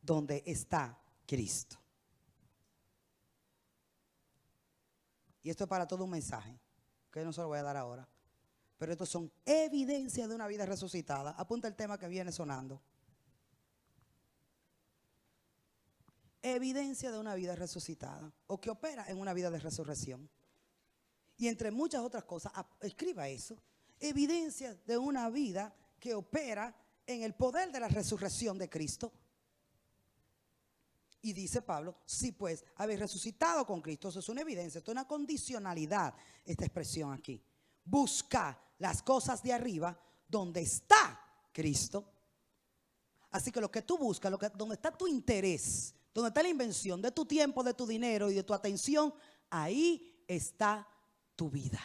donde está Cristo. Y esto es para todo un mensaje, que no se lo voy a dar ahora. Pero estos son evidencias de una vida resucitada. Apunta el tema que viene sonando. evidencia de una vida resucitada o que opera en una vida de resurrección. Y entre muchas otras cosas, escriba eso, evidencia de una vida que opera en el poder de la resurrección de Cristo. Y dice Pablo, si pues habéis resucitado con Cristo, eso es una evidencia, esto es una condicionalidad, esta expresión aquí. Busca las cosas de arriba donde está Cristo. Así que lo que tú buscas, donde está tu interés, donde está la invención de tu tiempo, de tu dinero y de tu atención, ahí está tu vida.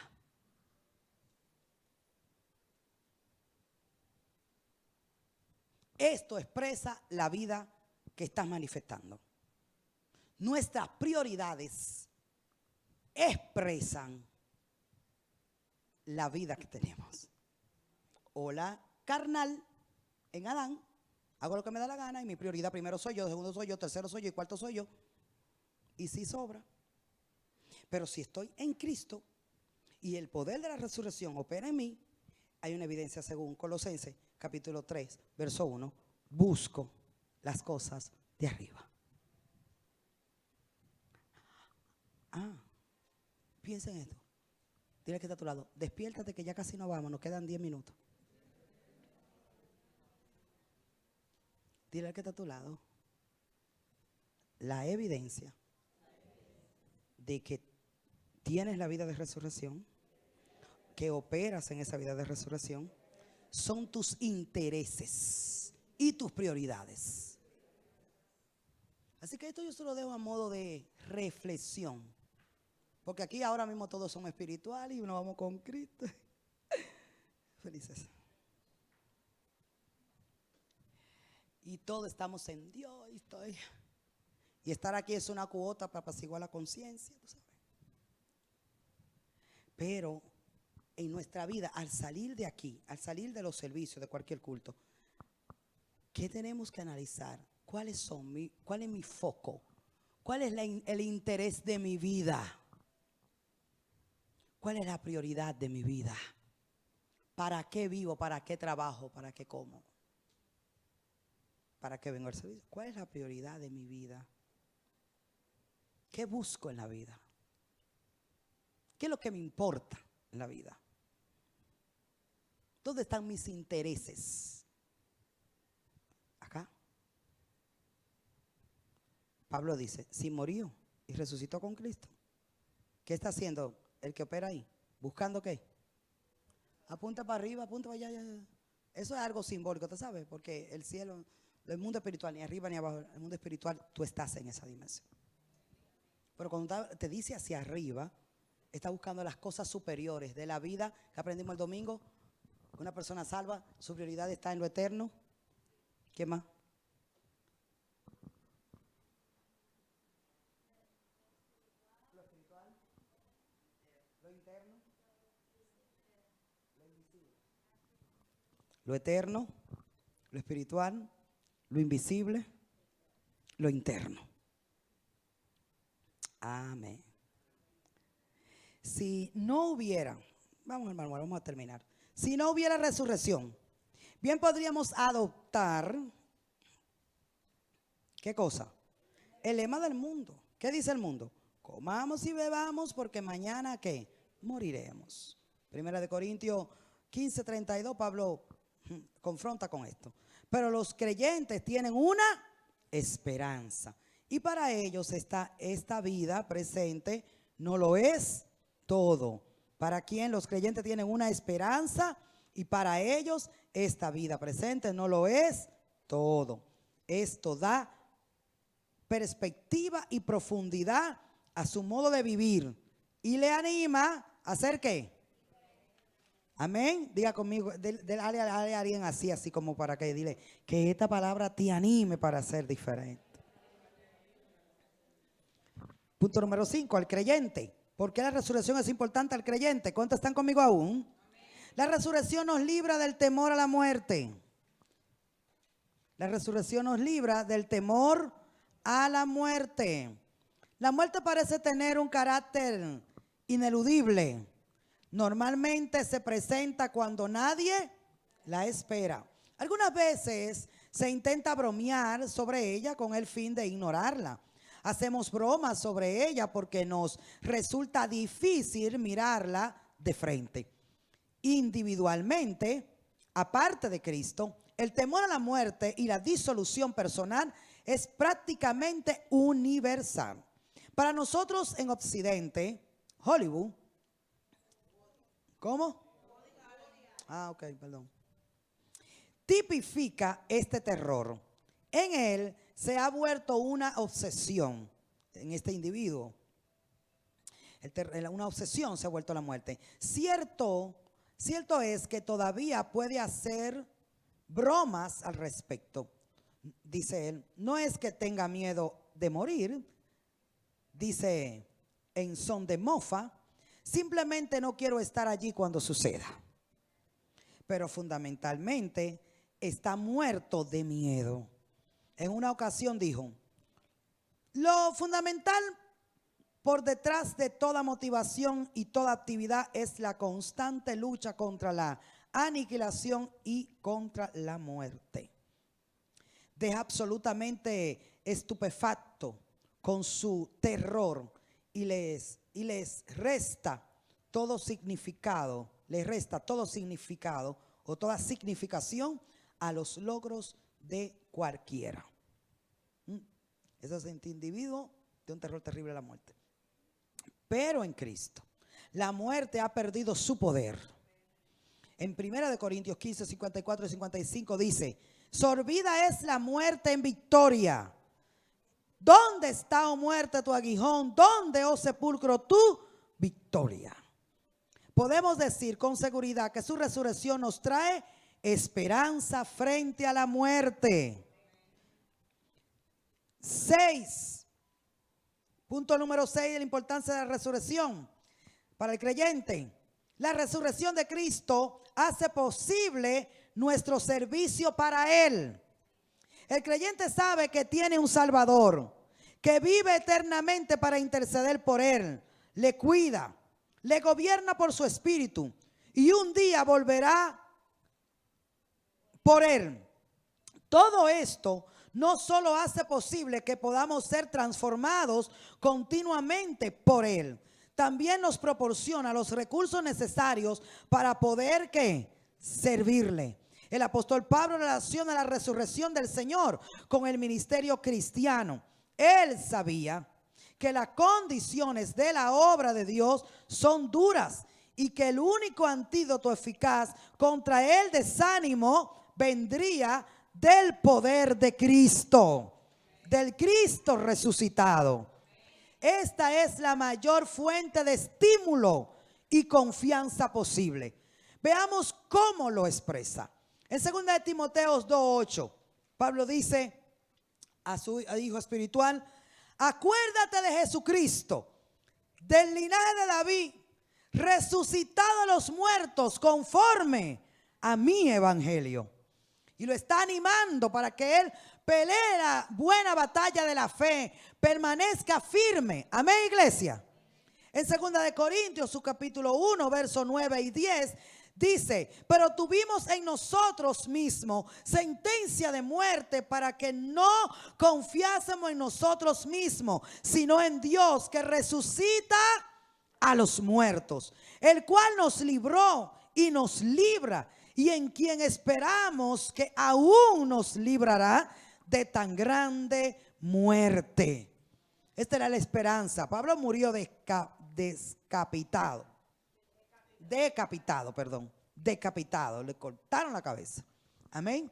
Esto expresa la vida que estás manifestando. Nuestras prioridades expresan la vida que tenemos. O la carnal en Adán, hago lo que me da la gana y mi prioridad primero soy yo, segundo soy yo, tercero soy yo y cuarto soy yo. Y sí sobra. Pero si estoy en Cristo y el poder de la resurrección opera en mí, hay una evidencia según Colosenses capítulo 3, verso 1. Busco las cosas de arriba. Piensa en esto. Dile que está a tu lado, despiértate que ya casi no vamos, nos quedan 10 minutos. Dile que está a tu lado, la evidencia de que tienes la vida de resurrección, que operas en esa vida de resurrección, son tus intereses y tus prioridades. Así que esto yo se lo dejo a modo de reflexión. Porque aquí ahora mismo todos somos espirituales y nos vamos con Cristo. Felices. Y todos estamos en Dios. Y estar aquí es una cuota para apaciguar la conciencia, ¿tú sabes? Pero en nuestra vida, al salir de aquí, al salir de los servicios de cualquier culto, ¿qué tenemos que analizar? ¿Cuál es mi foco? ¿Cuál es el interés de mi vida? ¿Cuál es la prioridad de mi vida? ¿Para qué vivo? ¿Para qué trabajo? ¿Para qué como? ¿Para qué vengo al servicio? ¿Cuál es la prioridad de mi vida? ¿Qué busco en la vida? ¿Qué es lo que me importa en la vida? ¿Dónde están mis intereses? Acá. Pablo dice, si murió y resucitó con Cristo, ¿qué está haciendo el que opera ahí? ¿Buscando qué? Apunta para arriba, apunta para allá. Eso es algo simbólico, ¿tú sabes? Porque el cielo, el mundo espiritual, ni arriba ni abajo, el mundo espiritual, tú estás en esa dimensión. Pero cuando te dice hacia arriba, está buscando las cosas superiores de la vida que aprendimos el domingo. Una persona salva, su prioridad está en lo eterno. ¿Qué más? Lo espiritual, lo interno, lo invisible. Lo eterno, lo espiritual, lo invisible, lo interno. Amén. Si no hubiera, vamos hermano, vamos a terminar. Si no hubiera resurrección, bien podríamos adoptar, ¿qué cosa? El lema del mundo. ¿Qué dice el mundo? Comamos y bebamos porque mañana, ¿qué? Moriremos. Primera de Corintios 15:32, Pablo confronta con esto. Pero los creyentes tienen una esperanza. Y para ellos esta vida presente no lo es todo. Para quien los creyentes tienen una esperanza y para ellos esta vida presente no lo es todo. Esto da perspectiva y profundidad a su modo de vivir y le anima a hacer ¿qué? Amén. Diga conmigo, dale a alguien así como para que dile que esta palabra te anime para ser diferente. Punto número 5, al creyente. ¿Por qué la resurrección es importante al creyente? ¿Cuántos están conmigo aún? La resurrección nos libra del temor a la muerte. La resurrección nos libra del temor a la muerte. La muerte parece tener un carácter ineludible. Normalmente se presenta cuando nadie la espera. Algunas veces Se intenta bromear sobre ella con el fin de ignorarla. Hacemos bromas sobre ella porque nos resulta difícil mirarla de frente. Individualmente, aparte de Cristo, el temor a la muerte y la disolución personal es prácticamente universal. Para nosotros en Occidente, Hollywood, ¿cómo? Ok, perdón. Tipifica este terror. En él se ha vuelto una obsesión en este individuo. Una obsesión se ha vuelto la muerte. Cierto es que todavía puede hacer bromas al respecto. Dice él, no es que tenga miedo de morir, dice en son de mofa, simplemente no quiero estar allí cuando suceda. Pero fundamentalmente está muerto de miedo. En una ocasión dijo, lo fundamental por detrás de toda motivación y toda actividad es la constante lucha contra la aniquilación y contra la muerte. Deja absolutamente estupefacto con su terror y les resta todo significado, o toda significación a los logros de cualquiera. Ese es el individuo de un terror terrible a la muerte. Pero en Cristo, la muerte ha perdido su poder. En 1 Corintios 15, 54 y 55 dice, sorbida es la muerte en victoria. ¿Dónde está, oh muerte, tu aguijón? ¿Dónde, oh sepulcro, tu victoria? Podemos decir con seguridad que su resurrección nos trae esperanza frente a la muerte. 6. Punto número 6 de la importancia de la resurrección para el creyente. La resurrección de Cristo hace posible nuestro servicio para Él. El creyente sabe que tiene un Salvador, que vive eternamente para interceder por Él, le cuida, le gobierna por su espíritu y un día volverá por Él. Todo esto no solo hace posible que podamos ser transformados continuamente por Él, también nos proporciona los recursos necesarios para poder ¿qué? Servirle. El apóstol Pablo relaciona la resurrección del Señor con el ministerio cristiano. Él sabía que las condiciones de la obra de Dios son duras y que el único antídoto eficaz contra el desánimo vendría del poder de Cristo, del Cristo resucitado. Esta es la mayor fuente de estímulo y confianza posible. Veamos cómo lo expresa. En 2 de Timoteo 2:8, Pablo dice a su hijo espiritual, acuérdate de Jesucristo, del linaje de David, resucitado de los muertos conforme a mi evangelio. Y lo está animando para que él pelee la buena batalla de la fe, permanezca firme. Amén, iglesia. En 2 de Corintios, su capítulo 1, versos 9 y 10, dice, pero tuvimos en nosotros mismos sentencia de muerte para que no confiásemos en nosotros mismos, sino en Dios que resucita a los muertos, el cual nos libró y nos libra, y en quien esperamos que aún nos librará de decapitado. Esta era la esperanza. Pablo murió decapitado, le cortaron la cabeza. Amén.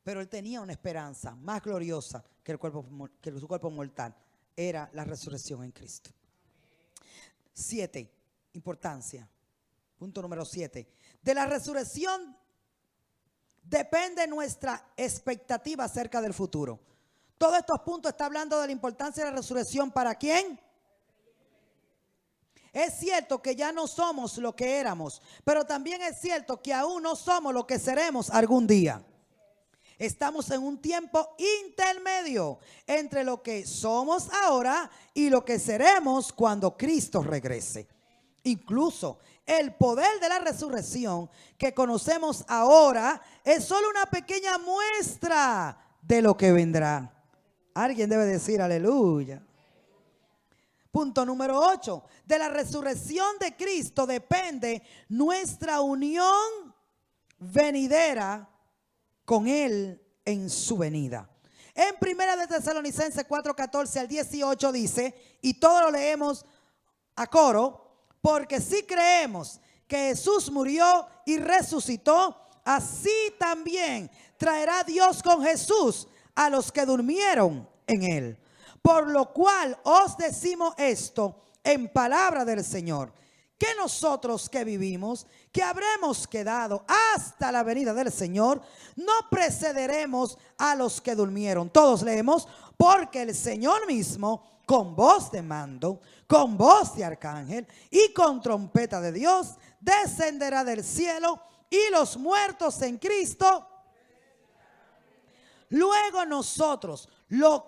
Pero él tenía una esperanza más gloriosa que su cuerpo mortal. Era la resurrección en Cristo. 7, importancia. Punto número 7. De la resurrección depende nuestra expectativa acerca del futuro. Todos estos puntos están hablando de la importancia de la resurrección. ¿Para quién? Es cierto que ya no somos lo que éramos, pero también es cierto que aún no somos lo que seremos algún día. Estamos en un tiempo intermedio entre lo que somos ahora y lo que seremos cuando Cristo regrese. Incluso el poder de la resurrección que conocemos ahora es solo una pequeña muestra de lo que vendrá. Alguien debe decir aleluya. Punto número 8. De la resurrección de Cristo depende nuestra unión venidera con Él en su venida. En Primera de Tesalonicenses 4:14 al 18 dice, y todo lo leemos a coro, porque si creemos que Jesús murió y resucitó, así también traerá Dios con Jesús a los que durmieron en Él. Por lo cual os decimos esto en palabra del Señor, que nosotros que vivimos, que habremos quedado hasta la venida del Señor, no precederemos a los que durmieron. Todos leemos, porque el Señor mismo, con voz de mando, con voz de arcángel y con trompeta de Dios, descenderá del cielo, y los muertos en Cristo, luego nosotros lo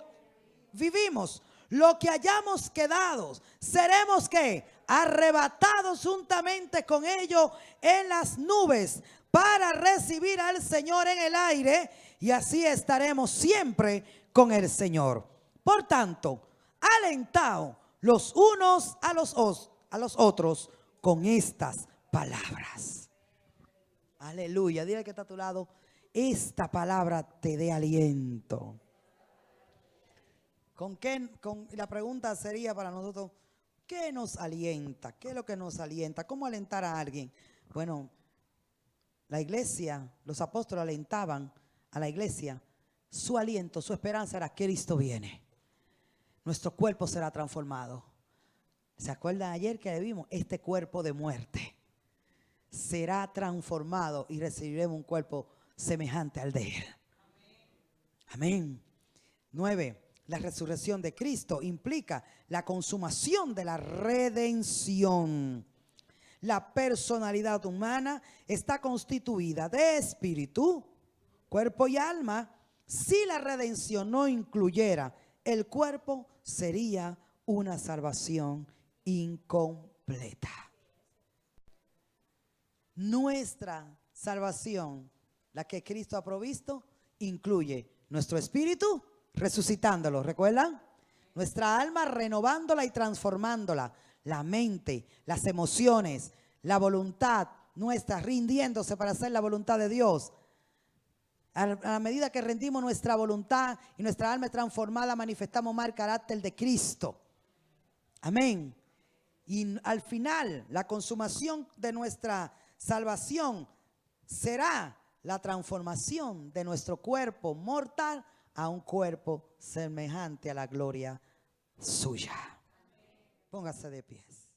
vivimos, lo que hayamos quedado, seremos que arrebatados juntamente con ellos en las nubes para recibir al Señor en el aire, y así estaremos siempre con el Señor. Por tanto, alentaos los unos a los otros con estas palabras. Aleluya. Dile que está a tu lado, esta palabra te dé aliento. La pregunta sería para nosotros, ¿qué nos alienta? ¿Qué es lo que nos alienta? ¿Cómo alentar a alguien? Bueno, la iglesia, los apóstoles alentaban a la iglesia. Su aliento, su esperanza era que Cristo viene. Nuestro cuerpo será transformado. ¿Se acuerdan ayer que vimos? Este cuerpo de muerte será transformado y recibiremos un cuerpo semejante al de Él. Amén. 9. La resurrección de Cristo implica la consumación de la redención. La personalidad humana está constituida de espíritu, cuerpo y alma. Si la redención no incluyera el cuerpo, sería una salvación incompleta. Nuestra salvación, la que Cristo ha provisto, incluye nuestro espíritu resucitándolo, ¿recuerdan? Nuestra alma renovándola y transformándola, la mente, las emociones, la voluntad nuestra rindiéndose para hacer la voluntad de Dios. A la medida que rendimos nuestra voluntad y nuestra alma es transformada, manifestamos más el carácter de Cristo. Amén. Y al final, la consumación de nuestra salvación será la transformación de nuestro cuerpo mortal a un cuerpo semejante a la gloria suya. Póngase de pies.